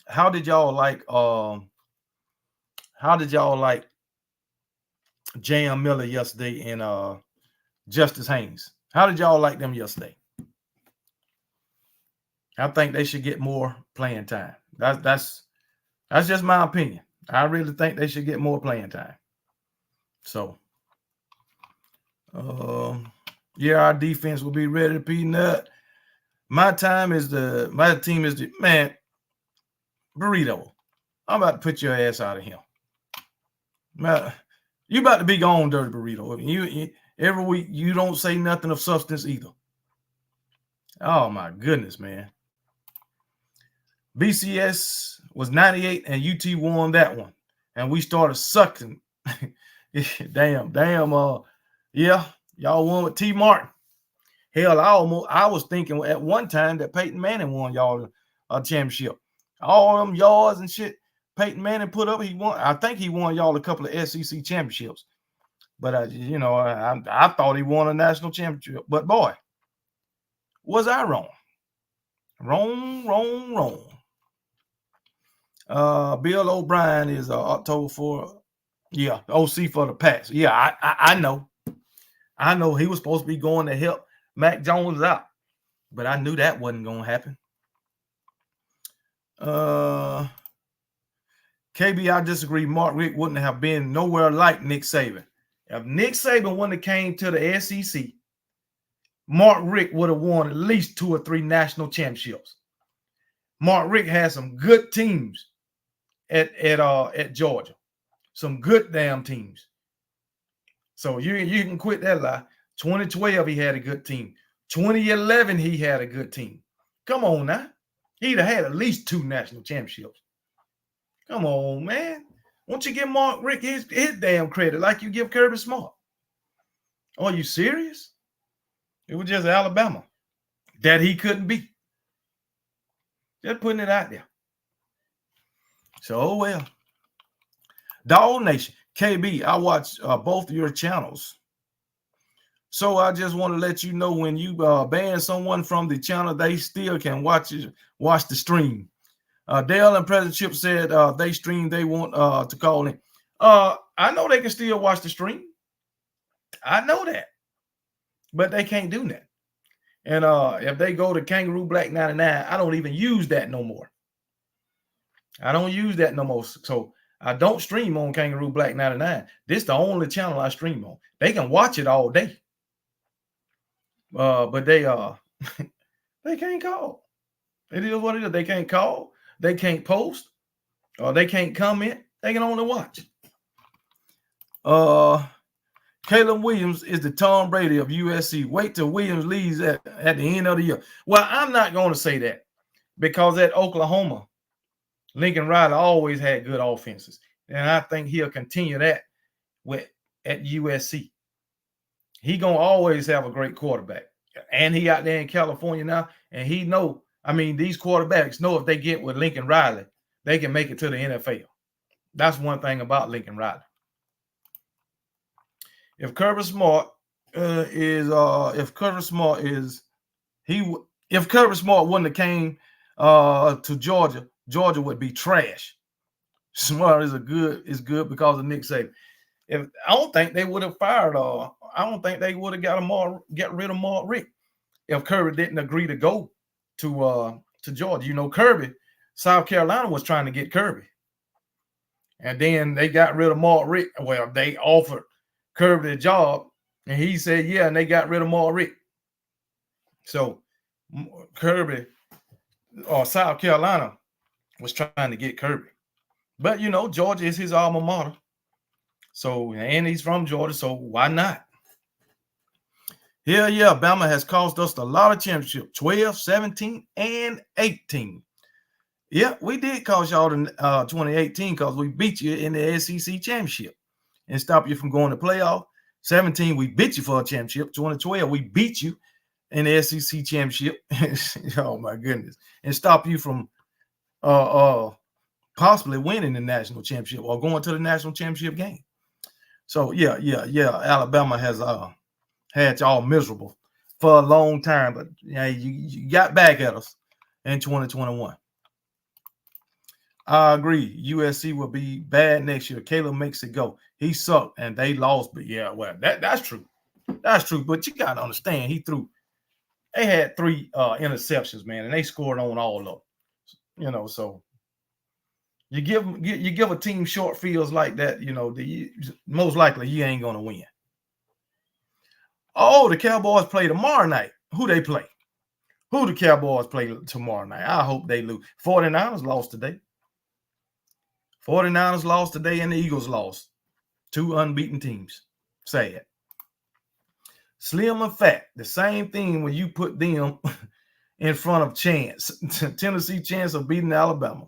How did y'all like J.M. Miller yesterday and Justice Haynes? How did y'all like them yesterday? I think they should get more playing time. That's just my opinion. I really think they should get more playing time. So, yeah, our defense will be ready to Peanut. My team is the man. Burrito, I'm about to put your ass out of here. Man, you about to be gone, Dirty Burrito. You every week you don't say nothing of substance either. Oh my goodness, man. BCS was 98 and UT won that one. And we started sucking. damn. Yeah, y'all won with T. Martin. Hell, I was thinking at one time that Peyton Manning won y'all a championship. All them yards and shit Peyton Manning put up, I think he won y'all a couple of SEC championships. But I thought he won a national championship. But boy, was I wrong? Wrong. Bill O'Brien is October 4. Yeah, OC for the Pats. Yeah, I know. I know he was supposed to be going to help Mac Jones out, but I knew that wasn't going to happen. KB, I disagree. Mark Richt wouldn't have been nowhere like Nick Saban. If Nick Saban wouldn't have came to the SEC, Mark Richt would have won at least 2 or 3 national championships. Mark Richt had some good teams at Georgia. some good damn teams. So you can quit that lie. 2012, he had a good team. 2011, he had a good team. Come on now. He'd have had at least 2 national championships. Come on, man. Won't you give Mark Richt his damn credit like you give Kirby Smart? Are you serious? It was just Alabama that he couldn't beat. Just putting it out there. So, oh well. Dog Nation, KB, I watch both of your channels. So I just want to let you know when you ban someone from the channel, they still can watch the stream. Dale and President Chip said they stream, they want to call in. I know they can still watch the stream. I know that. But they can't do that. And if they go to Kangaroo Black 99, I don't even use that no more. I don't use that no more. So I don't stream on Kangaroo Black 99. This is the only channel I stream on. They can watch it all day. But they they can't call. It is what it is. They can't call. They can't post. Or they can't comment. They can only watch. Caleb Williams is the Tom Brady of USC. Wait till Williams leaves at the end of the year. Well, I'm not going to say that because at Oklahoma, Lincoln Riley always had good offenses. And I think he'll continue that at USC. He going to always have a great quarterback. And he out there in California now. And he know, I mean, these quarterbacks know if they get with Lincoln Riley, they can make it to the NFL. That's one thing about Lincoln Riley. If Kirby Smart if Kirby Smart wouldn't have came to Georgia, Georgia would be trash. Smart is good because of Nick Saban. I don't think they would have fired. I don't think they would have get rid of Mark Richt if Kirby didn't agree to go to Georgia. You know, Kirby, South Carolina was trying to get Kirby, and then they got rid of Mark Richt. Well, they offered Kirby the job, and he said yeah, and they got rid of Mark Richt. So Kirby or South Carolina was trying to get Kirby, but you know, Georgia is his alma mater. So, and he's from Georgia, so why not? Yeah, Bama has cost us a lot of championships, 12, 17, and 18. Yeah, we did cost y'all in 2018 because we beat you in the SEC championship and stop you from going to playoff. 17, we beat you for a championship. 2012, we beat you in the SEC championship. Oh, my goodness. And stop you from possibly winning the national championship or going to the national championship game. So, yeah. Alabama has had y'all miserable for a long time, but yeah, you got back at us in 2021. I agree. USC will be bad next year. Caleb makes it go. He sucked and they lost, but yeah, well, that's true. That's true. But you got to understand, they had 3 interceptions, man, and they scored on all of them. You know, so you give a team short fields like that, you know, most likely you ain't gonna win. Oh, the Cowboys play tomorrow night. Who they play? Who the Cowboys play tomorrow night? I hope they lose. 49ers lost today. 49ers lost today, and the Eagles lost. 2 unbeaten teams. Sad. Slim and Fat, the same thing when you put them in front of Chance. Tennessee Chance of beating Alabama.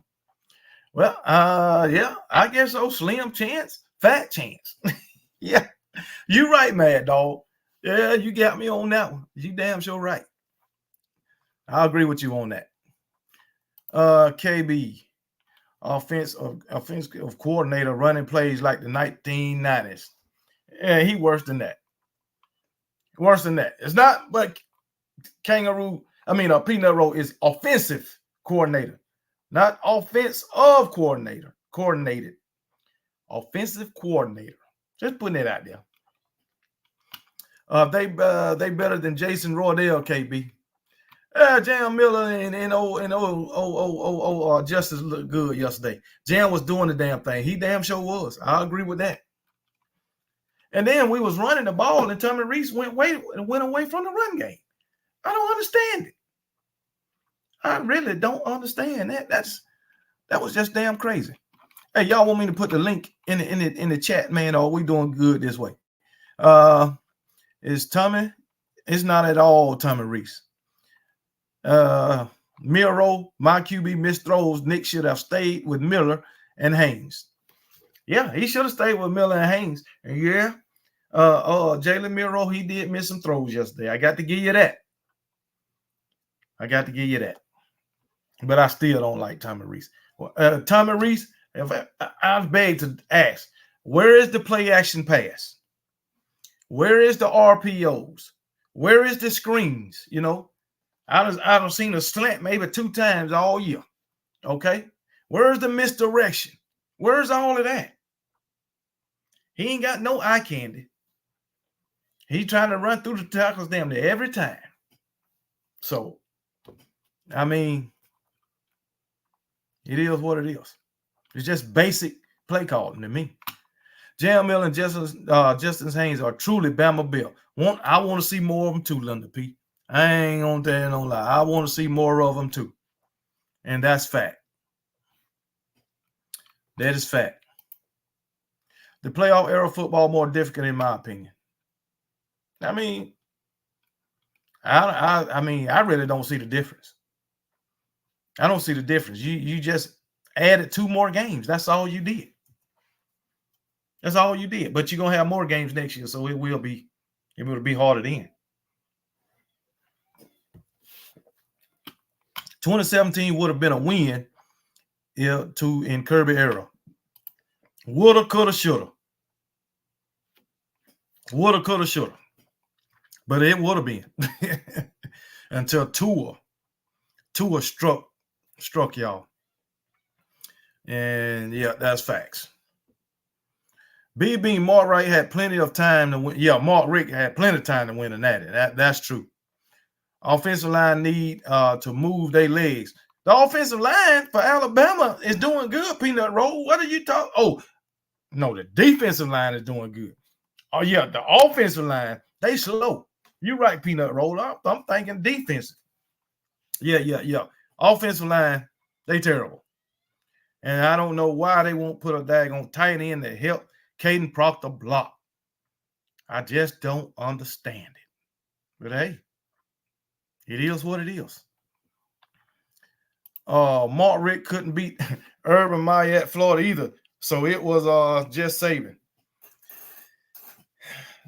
Well, yeah, I guess so. Slim Chance, Fat Chance. Yeah, you right, Mad Dog. Yeah, you got me on that one. You damn sure right. I agree with you on that. KB, offensive coordinator running plays like the 1990s. Yeah, he worse than that. Worse than that. It's not, but Peanut Roll is offensive coordinator, not offense of coordinator. Coordinated. Offensive coordinator. Just putting it out there. They better than Jason Roydell, KB. Jam Miller and Justice looked good yesterday. Jam was doing the damn thing. He damn sure was. I agree with that. And then we was running the ball, and Tommy Reese went away from the run game. I don't understand it. I really don't understand that. That was just damn crazy. Hey, y'all want me to put the link in the chat, man? Or we doing good this way? Is Tommy? It's not at all Tommy Reese. Miro, my QB missed throws. Nick should have stayed with Miller and Haynes. Yeah, he should have stayed with Miller and Haynes. And yeah, Jalen Miro, he did miss some throws yesterday. I got to give you that. But I still don't like Tommy Reese. Tommy Reese, if I beg to ask, where is the play action pass? Where is the RPOs? Where is the screens? You know, I don't seen a slant maybe 2 times all year. Okay, where's the misdirection? Where's all of that? He ain't got no eye candy. He's trying to run through the tackles damn near every time. So, I mean, it is what it is. It's just basic play calling to me. Jam Mill and Justin Haynes are truly Bama Bill. I want to see more of them too, Linda P. I ain't gonna tell you no lie. I want to see more of them too. And that's fact. That is fact. The playoff era football more difficult in my opinion. I mean, I really don't see the difference. I don't see the difference. You just added 2 more games. That's all you did. That's all you did. But you're gonna have more games next year, so it will be harder then. 2017 would have been a win in Kirby era. Woulda, coulda, shoulda. Woulda, coulda, shoulda. But it would have been until Tua struck y'all. And yeah, that's facts. BB Mark Wright had plenty of time to win. Yeah, Mark Rick had plenty of time to win a natty. That's true. Offensive line need to move their legs. The offensive line for Alabama is doing good, Peanut Roll. What are you talking? Oh, no, the defensive line is doing good. Oh, yeah, the offensive line, they slow. You're right, Peanut Roll. I'm thinking defensive. Yeah. Offensive line, they terrible. And I don't know why they won't put a daggone tight end to help Caden Proctor block. I just don't understand it. But hey, it is what it is. Mark Rick couldn't beat Urban Meyer at Florida either. So it was just Saban.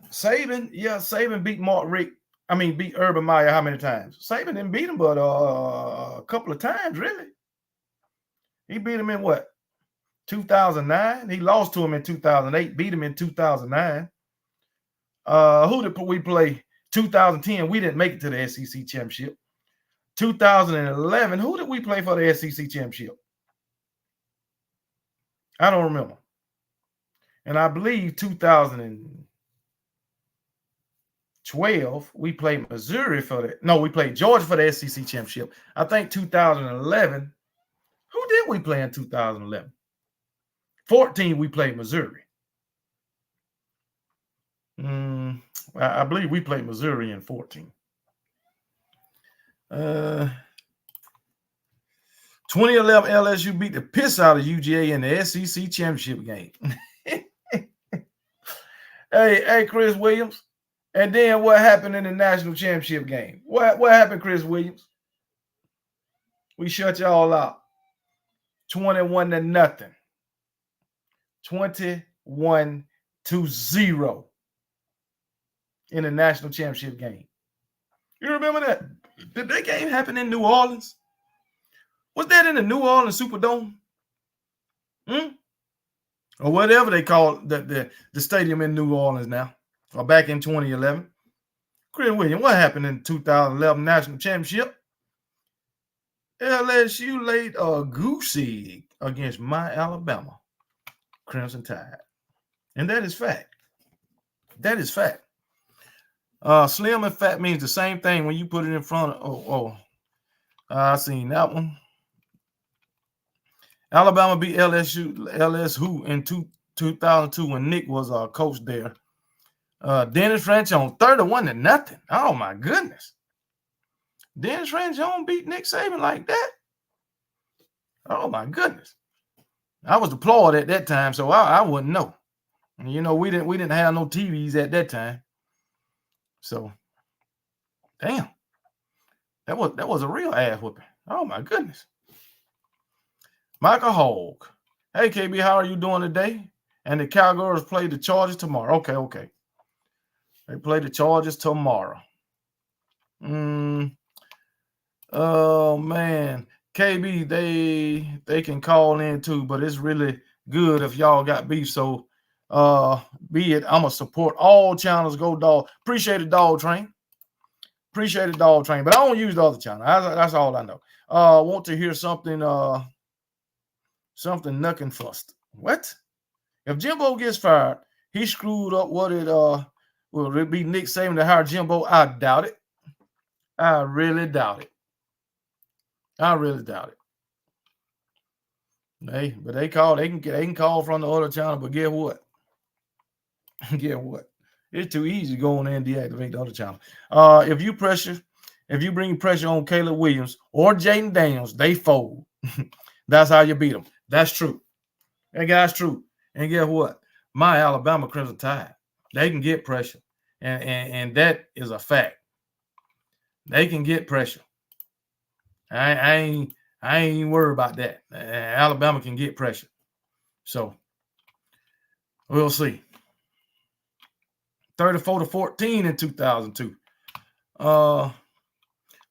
Saban beat Mark Rick. Beat Urban Meyer how many times? Saban didn't beat him but a couple of times, really. He beat him in what? 2009. He lost to him in 2008, beat him in 2009. Who did we play? 2010, we didn't make it to the SEC championship. 2011, who did we play for the SEC championship? I don't remember. And I believe 2012, we played Missouri we played Georgia for the SEC championship. I think 2011, who did we play in 2011? 14, we played Missouri. I believe we played Missouri in 14. 2011 LSU beat the piss out of UGA in the SEC championship game. Hey, Chris Williams. And then what happened in the national championship game? What happened, Chris Williams? We shut y'all out. 21-0. 21-0 in the national championship game. You remember that? Did that game happen in New Orleans? Was that in the New Orleans Superdome? Or whatever they call the stadium in New Orleans now, or back in 2011. Chris Williams, what happened in 2011 national championship? LSU laid a goose egg against my Alabama Crimson Tide. And that is fact. That is fact. Slim and fat means the same thing when you put it in front of. I seen that one. Alabama beat LSU in 2002 when Nick was coach there. Dennis Franchione 31-0. Oh my goodness. Dennis Franchione beat Nick Saban like that. Oh my goodness. I was deployed at that time, so I wouldn't know. You know, we didn't have no TVs at that time. So, damn, that was a real ass whooping. Oh my goodness. Michael Hogg. Hey KB, how are you doing today? And the Cowgirls play the Chargers tomorrow. Okay. They play the Chargers tomorrow. Oh man, KB, they can call in too, but it's really good if y'all got beef. So, be it. I'm gonna support all channels. Go dog. Appreciate the dog train. Appreciate the dog train, but I don't use the other channel. That's all I know. Want to hear something? Something knuckin' fussed. What? If Jimbo gets fired, he screwed up. What it will it be Nick Saban to hire Jimbo? I doubt it. I really doubt it. I really doubt it. But they can call from the other channel, but guess what? Guess what? It's too easy going in and deactivate the other channel. If you bring pressure on Caleb Williams or Jaden Daniels, they fold. That's how you beat them. That's true. That guy's true. And guess what? My Alabama Crimson Tide, they can get pressure. And that is a fact. They can get pressure. I ain't even worried about that. Alabama can get pressure. So we'll see. 34-14 in 2002.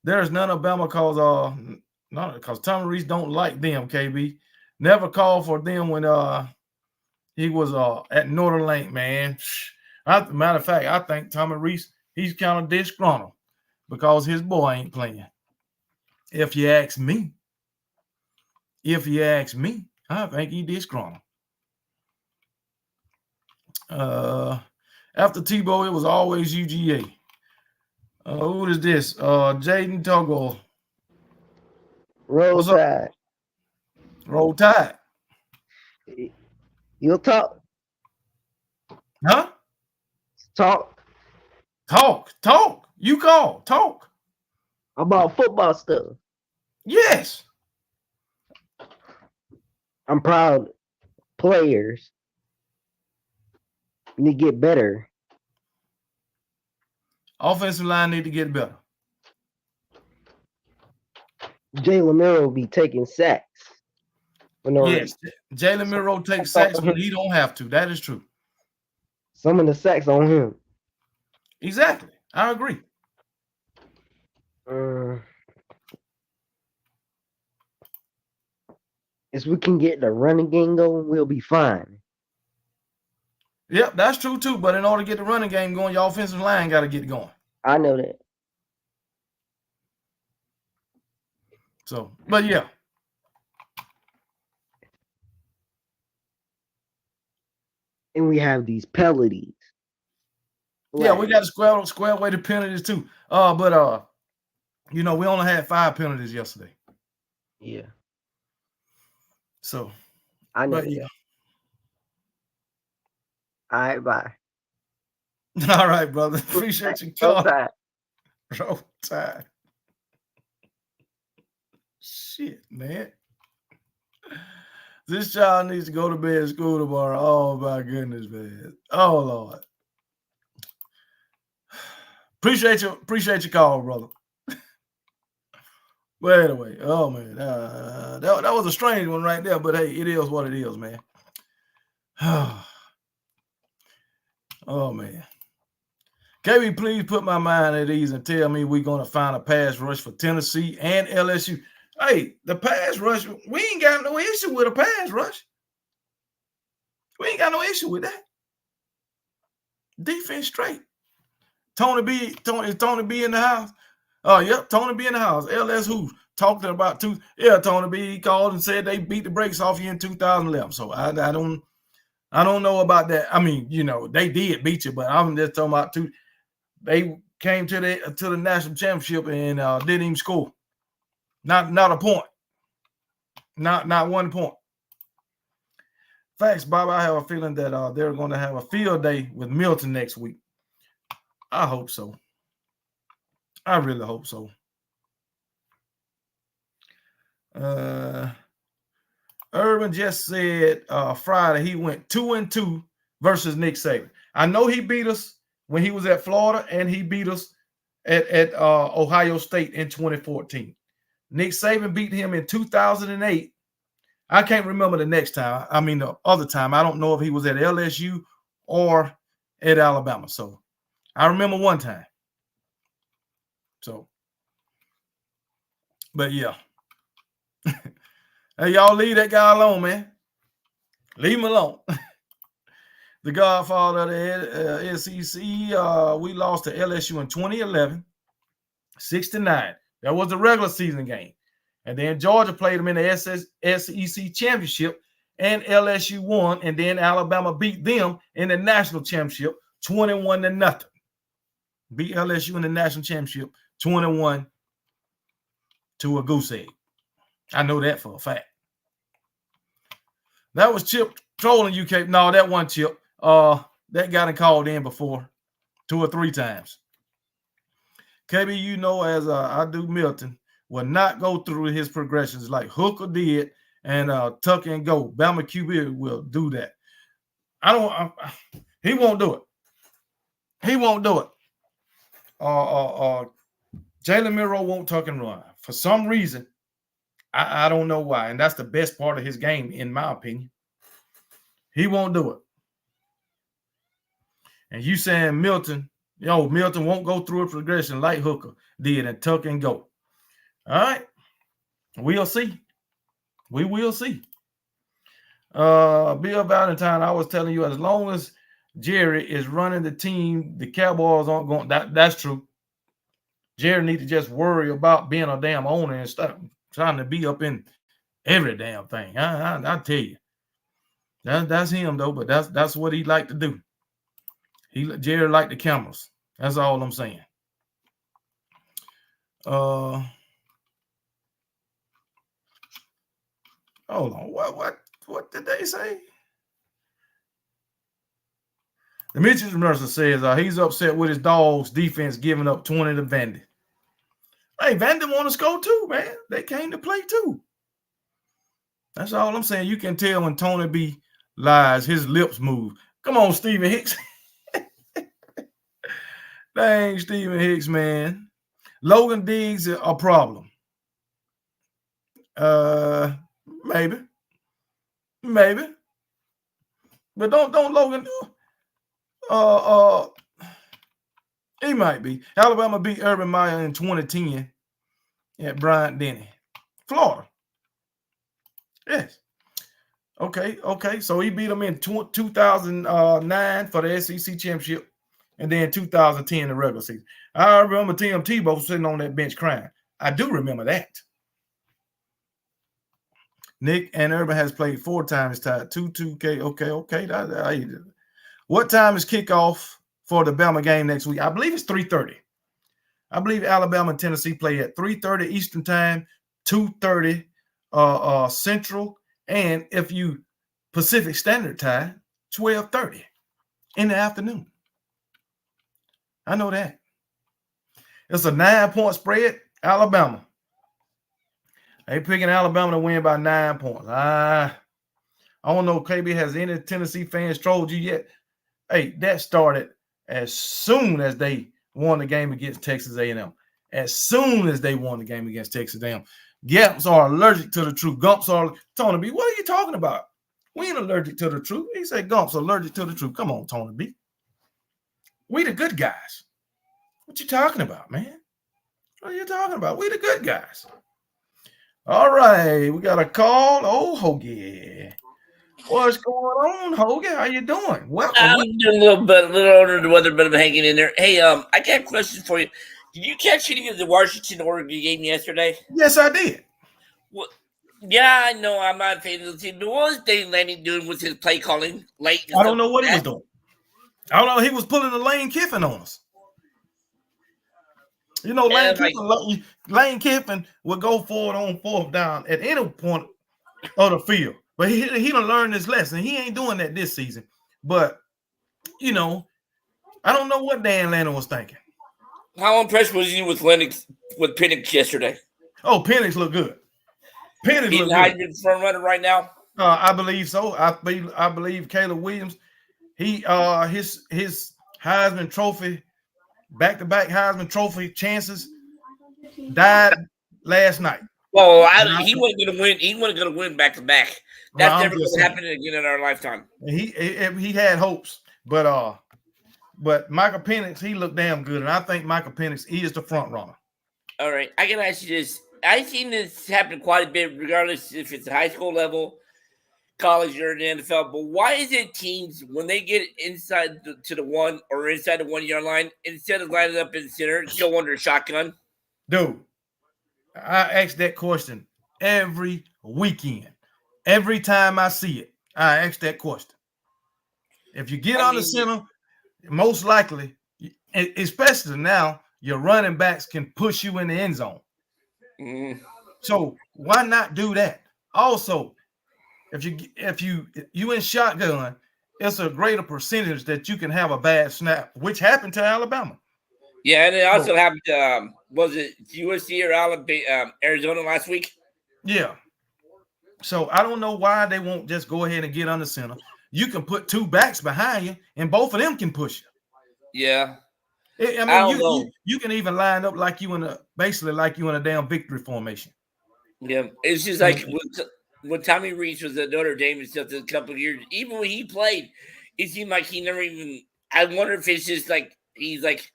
There's none of Bama because Tommy Reese don't like them, KB. Never called for them when he was at Northern Lake, man. Matter of fact, I think Tommy Reese, he's kind of disgruntled because his boy ain't playing. If you ask me, I think he disgruntled. After Tebow, it was always UGA. Who is this? Jaden Tuggle. Roll What's up? Tide. Roll Tide. You'll talk. Huh? Talk Talk. You call. Talk. about football stuff. Yes. I'm proud players need to get better. Offensive line need to get better. Jalen Miller will be taking sacks. Yes. Jalen Miro takes sacks when he don't have to. That is true. Some of the sacks on him. Exactly. I agree. If we can get the running game going, we'll be fine. Yep, that's true too. But in order to get the running game going, your offensive line got to get going. I know that. So, but yeah. And we have these penalties. Yeah, we got to square away the penalties too. But we only had 5 penalties yesterday. Yeah. So I know. But yeah. All right, bye. All right, brother. Appreciate your call. Roll Tide. Shit, man. This child needs to go to bed at school tomorrow. Oh my goodness, man. Oh Lord. Appreciate your call, brother. But anyway, oh man, that was a strange one right there. But hey, it is what it is, man. Oh man. KB, please put my mind at ease and tell me we're gonna find a pass rush for Tennessee and LSU. Hey, the pass rush, we ain't got no issue with a pass rush. We ain't got no issue with that. Defense straight. Tony B in the house. Oh, yep, Tony B in the house. LS who talking about Tony B called and said they beat the brakes off you in 2011. So I don't know about that. I mean, they did beat you, but I'm just talking about they came to the national championship and didn't even score. Not a point. Not 1 point. Facts, Bob. I have a feeling that they're going to have a field day with Milton next week. I hope so. I really hope so. Urban just said Friday he went 2-2 versus Nick Saban. I know he beat us when he was at Florida, and he beat us at Ohio State in 2014. Nick Saban beat him in 2008. I can't remember the next time. I mean, the other time. I don't know if he was at LSU or at Alabama. So I remember one time. So, but yeah. Hey, y'all leave that guy alone, man. Leave him alone. The godfather of the SEC, we lost to LSU in 2011, 6-9. That was the regular season game. And then Georgia played them in the SEC championship, and LSU won. And then Alabama beat them in the national championship, 21-0. Beat LSU in the national championship, 21 to a goose egg. I know that for a fact. That was Chip trolling UK. No, that wasn't Chip. That got called in before 2 or 3 times. KB, you know, as I do, Milton will not go through his progressions like Hooker did and tuck and go. Bama QB will do that. He won't do it. He won't do it. Jalen Miro won't tuck and run. For some reason, I don't know why. And that's the best part of his game, in my opinion. He won't do it. And you saying Milton won't go through a progression like Hooker did and tuck and go. All right. We'll see. We will see. Bill Valentine, I was telling you, as long as Jerry is running the team, the Cowboys aren't going. That's true. Jerry need to just worry about being a damn owner and stop trying to be up in every damn thing. I tell you. That's him though, but that's what he like to do. Jerry like the cameras. That's all I'm saying. Hold on. What did they say? The Mitchell Mercer says he's upset with his Dogs defense giving up 20 to Vandy. Hey, Vandy want to score too, man. They came to play too. That's all I'm saying. You can tell when Tony B lies, his lips move. Come on, Stephen Hicks. Dang, Stephen Hicks, man. Logan Diggs a problem. Maybe. But don't Logan. He might be. Alabama beat Urban Meyer in 2010 at Bryant Denny, Florida. Yes. Okay. So he beat them in 2009 for the SEC championship, and then 2010 the regular season. I remember Tim Tebow sitting on that bench crying. I do remember that. Nick and Urban has played 4 times tied 2-2K. Okay. What time is kickoff for the Bama game next week? I believe it's 3:30. I believe Alabama and Tennessee play at 3:30 Eastern time, 2:30 Central, and if you Pacific Standard Time, 12:30 in the afternoon. I know that. It's a 9-point spread. Alabama. They picking Alabama to win by 9 points. I don't know if KB has any Tennessee fans trolled you yet. Hey, that started as soon as they won the game against Texas A&M. As soon as they won the game against Texas A&M. Gaps are allergic to the truth. Gumps are, Tony B, what are you talking about? We ain't allergic to the truth. He said Gumps allergic to the truth. Come on, Tony B. We the good guys. What you talking about, man? What are you talking about? We the good guys. All right, we got a call. Oh, Hoagie. What's going on, Hoagie? How you doing? Welcome. I'm doing a little under the weather, but I'm hanging in there. Hey, I got a question for you. Did you catch any of the Washington-Oregon game yesterday? Yes, I did. Well, yeah, I know I'm not a fan of the team, but what was Dane Lanning doing with his play calling late? I don't know what he was doing. I don't know. He was pulling the Lane Kiffin on us. You know, Lane Kiffin would go forward on 4th down at any point of the field. But he done learned his lesson. He ain't doing that this season. But, you know, I don't know what Dan Lanning was thinking. How impressed was you with Penix yesterday? Oh, Penix look good. Penix look good. He's front runner right now. I believe so. I believe Caleb Williams. He his Heisman Trophy, back-to-back Heisman Trophy chances died last night. Well, And he wasn't going to win. He wasn't going to win back to back. well, That's I'm never just going to saying happen again in our lifetime. he had hopes, but Michael Penix, he looked damn good, and I think Michael Penix is the front runner. All right, I can ask you this. I've seen this happen quite a bit, regardless if it's a high school level, college, or the NFL. But why is it teams, when they get inside to the one or inside the 1 yard line, instead of lining up in center, go under shotgun? Dude, I ask that question every weekend. Every time I see it, I ask that question. If you get on the center, most likely, especially now, your running backs can push you in the end zone. Mm-hmm. So why not do that? Also, if you in shotgun, it's a greater percentage that you can have a bad snap, which happened to Alabama. Yeah, and it also happened to, was it USC or Alabama, Arizona last week? Yeah. So I don't know why they won't just go ahead and get on the center. You can put two backs behind you, and both of them can push you. Yeah. I mean, you can even line up like you in a damn victory formation. Yeah, it's just like when Tommy Reese was at Notre Dame and stuff a couple of years. Even when he played, it seemed like he never even. I wonder if it's just like he's like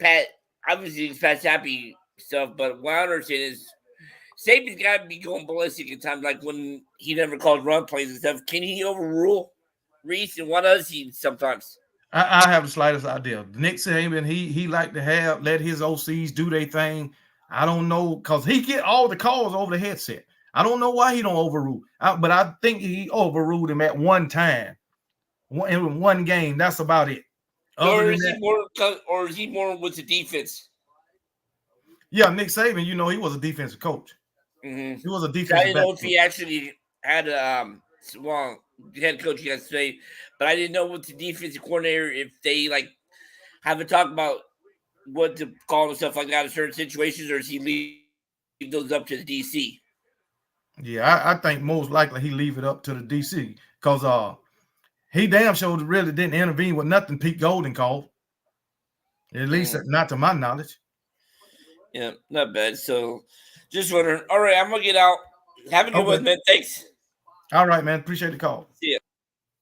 Pat. Obviously, he's Pat's happy stuff, but what I understand is Saban's got to be going ballistic at times, like when he never called run plays and stuff. Can he overrule Reese, and what does he sometimes? I have the slightest idea. Nick Saban, he like to let his OCs do their thing. I don't know, because he get all the calls over the headset. I don't know why he don't overrule, but I think he overruled him at one time, in one game. That's about it. Or is he more with the defense? Yeah, Nick Saban, he was a defensive coach. Mm-hmm. He was a defensive. I didn't know if he actually had head coach yesterday, but I didn't know what the defensive coordinator, if they like have a talk about what to call and stuff like that in certain situations, or does he leave those up to the DC? Yeah, I think most likely he leave it up to the DC, because he damn sure really didn't intervene with nothing Pete Golden called. At least not to my knowledge. Yeah, not bad. So just wondering. All right, I'm gonna get out. Have a good one, man. Thanks. All right, man. Appreciate the call. See ya.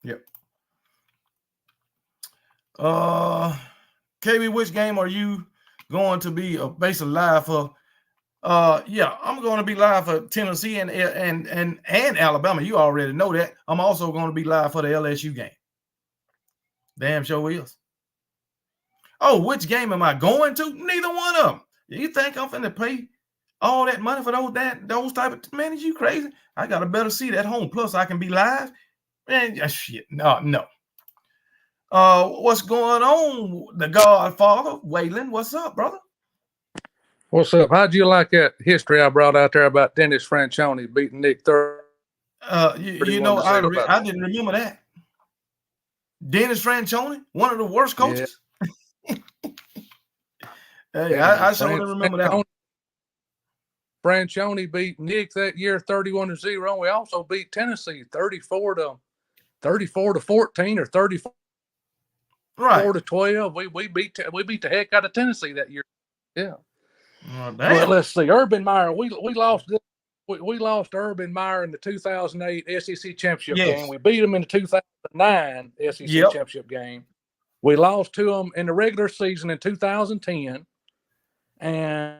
Yep. KB, which game are you going to be basically live for? Yeah, I'm going to be live for Tennessee and Alabama. You already know that. I'm also going to be live for the LSU game. Damn sure is. Oh, which game am I going to? Neither one of them. You think I'm finna pay all that money for those type of man? You crazy? I got a better seat at home. Plus, I can be live. Man, shit. No. What's going on? The Godfather, Waylon. What's up, brother? What's up? How'd you like that history I brought out there about Dennis Franchione beating Nick 30? I didn't remember that. Dennis Franchione, one of the worst coaches. Yeah. Hey, I certainly remember that one. Franchione beat Nick that year 31-0. We also beat Tennessee 34-14 or 34-12. We beat the heck out of Tennessee that year. Yeah. Well, let's see. Urban Meyer. We lost Urban Meyer in the 2008 SEC championship game. We beat him in the 2009 SEC championship game. We lost to him in the regular season in 2010, and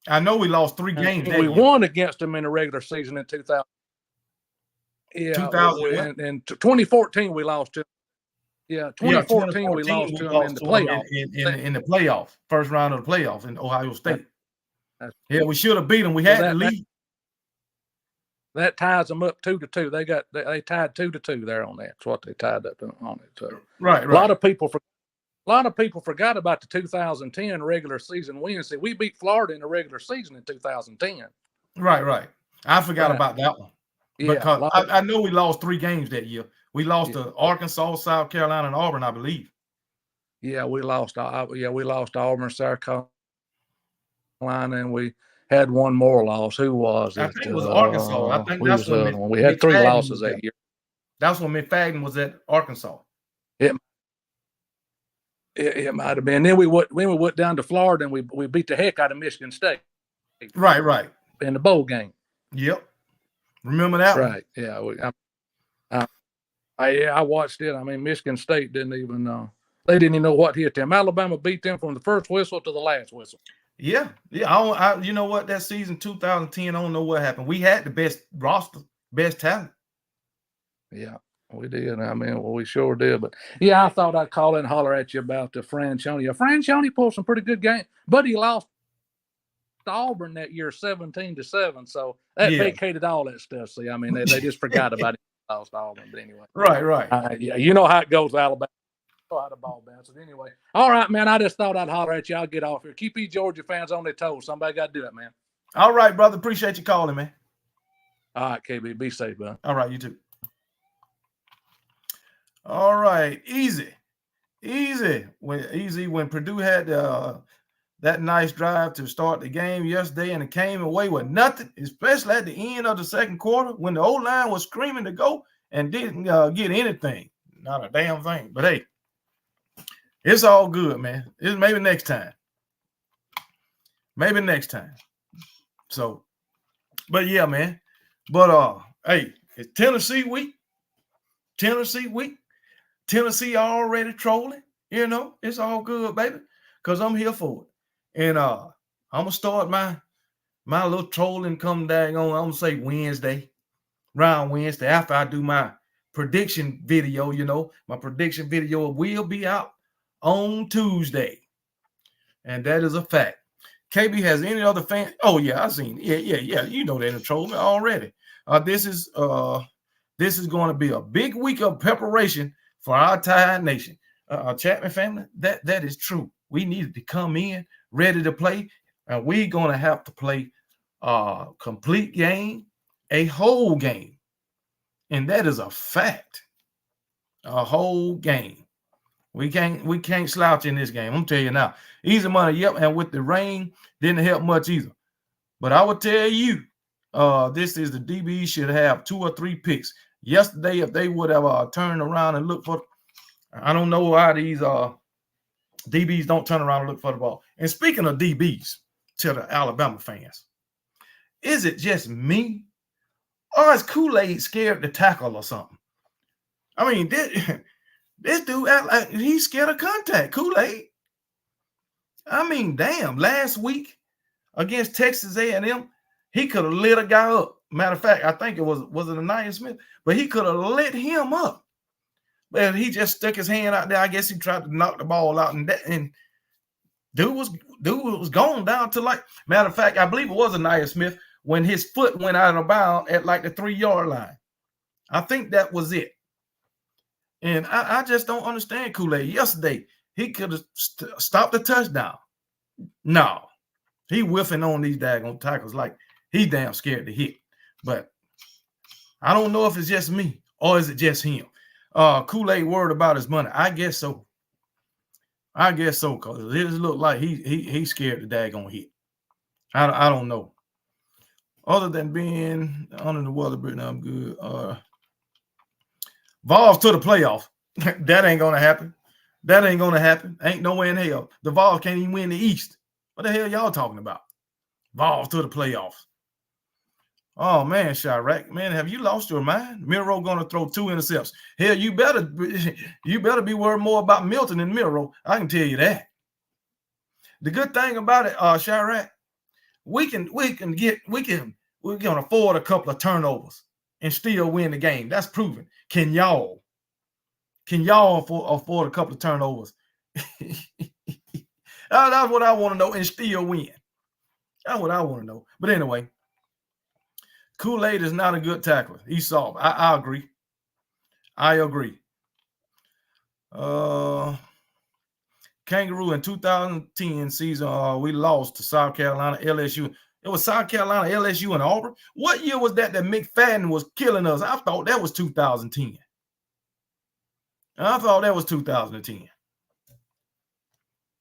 I know we lost 3 games. We won against him in the regular season in 2000. Yeah, 2000. And 2014 we lost to him. Yeah, 2014 we lost to him in the playoff. In the playoff, first round of the playoff in Ohio State. Yeah, we should have beat them. We had to lead. That ties them up 2-2. They tied 2-2 there on that. That's what they tied up on it. So, right. A lot of people forgot about the 2010 regular season win. See, we beat Florida in the regular season in 2010. Right. I forgot about that one. Yeah, because I know we lost 3 games that year. We lost to Arkansas, South Carolina, and Auburn, I believe. Yeah, we lost Auburn, South Carolina, and we had one more loss. Who was it? I think it was Arkansas. I think that's when we had 3 losses that year. That's when McFadden was at Arkansas. It might have been. Then we went down to Florida and we beat the heck out of Michigan State. Right. In the bowl game. Yep. Remember that? Right. One? Yeah. I watched it. I mean, Michigan State didn't even they didn't even know what hit them. Alabama beat them from the first whistle to the last whistle. Yeah. I you know what? That season 2010, I don't know what happened. We had the best roster, best talent. Yeah. We did. I mean, well, we sure did. But yeah, I thought I'd call in and holler at you about the Franchione. Franchione pulled some pretty good games, but he lost to Auburn that year 17-7. So that vacated all that stuff. See, I mean, they just forgot about it. Lost to Auburn, but anyway. Right. Yeah, you know how it goes, Alabama. You know how the ball bounces. Anyway. All right, man. I just thought I'd holler at you. I'll get off here. Keep these Georgia fans on their toes. Somebody got to do it, man. All right, brother. Appreciate you calling, man. All right, KB. Be safe, man. All right, you too. All right, easy. When Purdue had that nice drive to start the game yesterday and it came away with nothing, especially at the end of the second quarter when the O-line was screaming to go and didn't get anything. Not a damn thing. But hey, it's all good, man. It's maybe next time. So, but yeah, man. But hey, it's Tennessee week. Tennessee already trolling, it's all good, baby, because I'm here for it. And I'm gonna start my little trolling come down on, I'm gonna say around Wednesday, after I do my prediction video. My prediction video will be out on Tuesday. And that is a fact. KB, has any other fan? Oh, yeah, I seen it. Yeah. You know they done trolled me already. This is going to be a big week of preparation for our Tide Nation. Chapman family, that is true. We needed to come in ready to play, and we're going to have to play a complete game, a whole game. And that is a fact. A whole game. We can't slouch in this game. I'm telling you now. Easy money, yep, and with the rain, didn't help much either. But I would tell you, this is the DB should have 2 or 3 picks. Yesterday, if they would have turned around and looked for, I don't know why these DBs don't turn around and look for the ball. And speaking of DBs, to the Alabama fans, is it just me, or is Kool-Aid scared to tackle or something? I mean, this dude act like he's scared of contact. Kool-Aid. I mean, damn. Last week against Texas A&M, he could have lit a guy up. Matter of fact, I think it was it Anaya Smith, but he could have lit him up. But he just stuck his hand out there. I guess he tried to knock the ball out, and dude was going down to like. Matter of fact, I believe it was Anaya Smith when his foot went out of bounds at like the 3-yard line. I think that was it. And I just don't understand Kool-Aid. Yesterday, he could have stopped the touchdown. No, he whiffing on these daggone tackles like he damn scared to hit. But I don't know if it's just me or is it just him. Kool-Aid worried about his money. I guess so. Because it look like he's scared to daggone hit. I don't know. Other than being under the weather, Brittany, I'm good. Vols to the playoff. That ain't gonna happen. Ain't no way in hell. The Vols can't even win the East. What the hell y'all talking about? Vols to the playoffs. Oh man, Chirac, man, have you lost your mind? Miro gonna throw 2 intercepts. Hell, you better be worried more about Milton than Miro. I can tell you that. The good thing about it, Chirac, we can afford a couple of turnovers and still win the game. That's proven. Can y'all afford a couple of turnovers? That's what I want to know, and still win. That's what I want to know. But anyway, Kool-Aid is not a good tackler. He's soft. I agree. Kangaroo in 2010 season, we lost to South Carolina, LSU. It was South Carolina, LSU, and Auburn. What year was that McFadden was killing us? I thought that was 2010.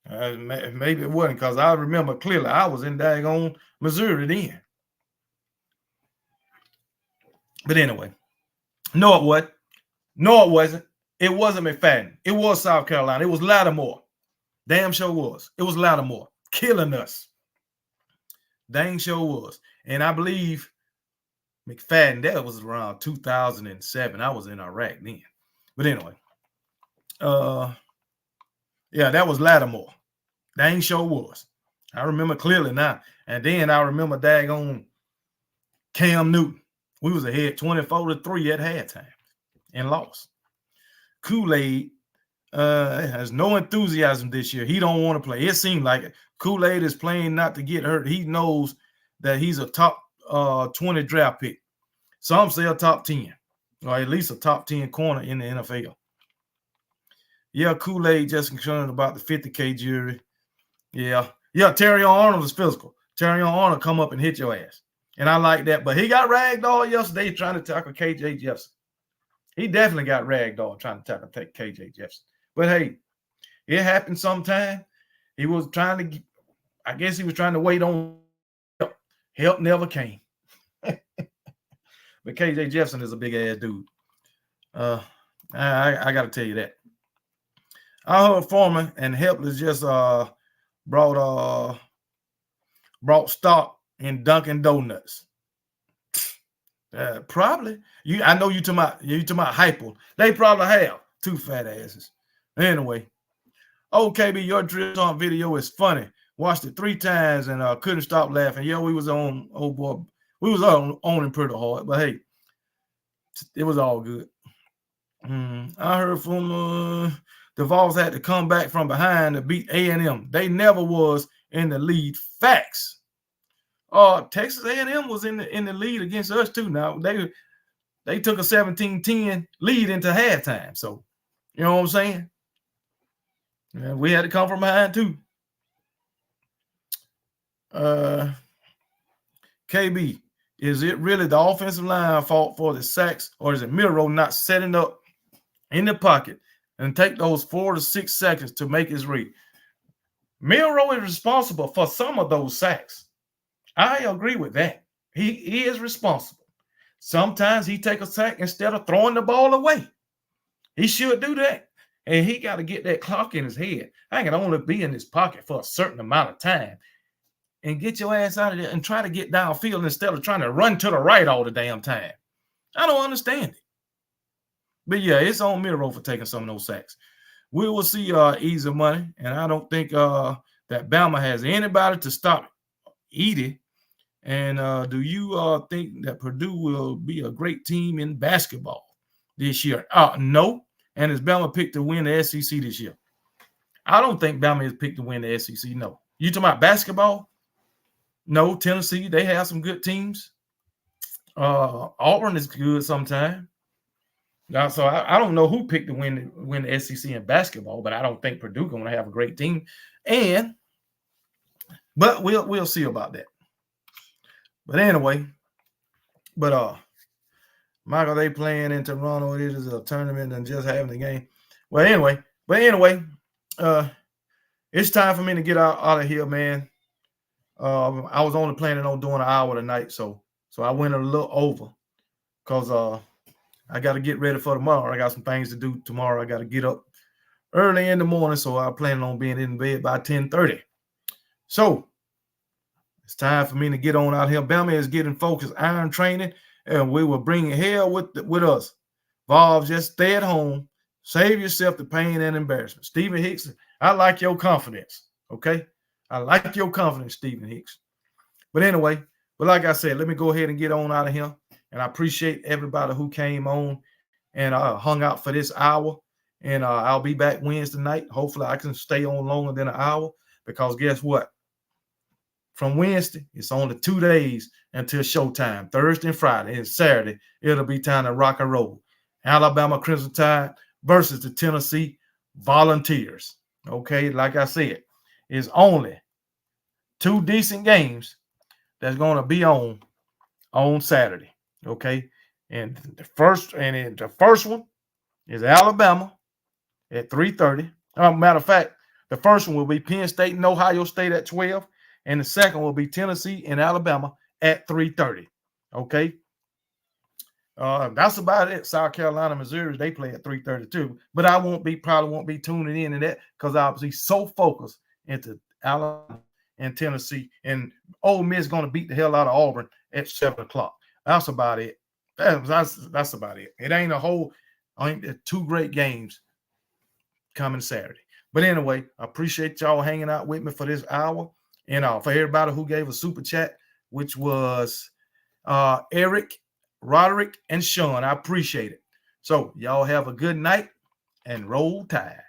Maybe it wasn't, because I remember clearly I was in daggone Missouri then. But anyway, no, it wasn't. No, it wasn't. It wasn't McFadden. It was South Carolina. It was Lattimore. Damn sure was. It was Lattimore killing us. Dang sure was. And I believe McFadden, that was around 2007. I was in Iraq then. But anyway, yeah, that was Lattimore. Dang sure was. I remember clearly now. And then I remember daggone Cam Newton. We was ahead 24-3 at halftime and lost. Kool-Aid has no enthusiasm this year. He don't want to play. It seemed like it. Kool-Aid is playing not to get hurt. He knows that he's a top 20 draft pick. Some say a top 10, or at least a top 10 corner in the NFL. Yeah, Kool-Aid just concerned about the 50K jury. Yeah, Terry Arnold is physical. Terry Arnold come up and hit your ass. And I like that. But he got ragged all yesterday trying to tackle KJ Jefferson. He definitely got ragged all trying to tackle KJ Jefferson. But hey, it happened sometime. He was trying to, I guess he was trying to wait on help. Help never came. But KJ Jefferson is a big ass dude. I got to tell you that. I heard Foreman and Helpless just brought stock in Dunkin' Donuts. Probably. I know you talking about hyper. They probably have two fat asses. Anyway, KB, your drill song video is funny. Watched it 3 times and couldn't stop laughing. Yeah, we was on, oh boy, we was on him pretty hard, but hey, it was all good. I heard from the Vols had to come back from behind to beat A&M. They never was in the lead. Facts. Texas A&M was in the lead against us too. Now they took a 17-10 lead into halftime. So you know what I'm saying? Yeah, we had to come from behind too. KB, is it really the offensive line fault for the sacks, or is it Miro not setting up in the pocket and take those 4 to 6 seconds to make his read? Miro is responsible for some of those sacks. I agree with that. He is responsible. Sometimes he take a sack instead of throwing the ball away. He should do that. And he got to get that clock in his head. I can only be in his pocket for a certain amount of time. And get your ass out of there and try to get downfield instead of trying to run to the right all the damn time. I don't understand it. But yeah, it's on Miro for taking some of those sacks. We will see easy money. And I don't think that Bama has anybody to stop Edie. And do you think that Purdue will be a great team in basketball this year? No. And is Bama picked to win the SEC this year? I don't think Bama is picked to win the SEC. No. You talking about basketball? No. Tennessee, they have some good teams. Auburn is good sometimes. Now, so I don't know who picked to win the SEC in basketball, but I don't think Purdue going to have a great team. But we'll see about that. But anyway, Michael, they playing in Toronto. It is a tournament and just having the game. Well, anyway, it's time for me to get out of here, man. I was only planning on doing an hour tonight, so I went a little over because I got to get ready for tomorrow. I got some things to do tomorrow. I got to get up early in the morning, so I'm planning on being in bed by 10:30. So it's time for me to get on out here. Bama is getting focused iron training, and we will bring hell with us. Vols, just stay at home. Save yourself the pain and embarrassment. Stephen Hicks, I like your confidence, okay? I like your confidence, Stephen Hicks. But anyway, like I said, let me go ahead and get on out of here. And I appreciate everybody who came on and hung out for this hour. And I'll be back Wednesday night. Hopefully I can stay on longer than an hour because guess what? From Wednesday, it's only 2 days until showtime. Thursday and Friday and Saturday, it'll be time to rock and roll. Alabama Crimson Tide versus the Tennessee Volunteers. Okay, like I said, it's only 2 decent games that's going to be on Saturday. Okay, and the first one is Alabama at 3:30. Matter of fact, The first one will be Penn State and Ohio State at 12, and the second will be Tennessee and Alabama at 3:30. Okay. That's about it. South Carolina, Missouri, they play at 3:32. But I probably won't be tuning in to that because I'll be so focused into Alabama and Tennessee. And Ole Miss going to beat the hell out of Auburn at 7 o'clock. That's about it. That's about it. It ain't two great games coming Saturday. But anyway, I appreciate y'all hanging out with me for this hour. And for everybody who gave a super chat, which was Eric, Roderick, and Sean. I appreciate it. So y'all have a good night and roll tide.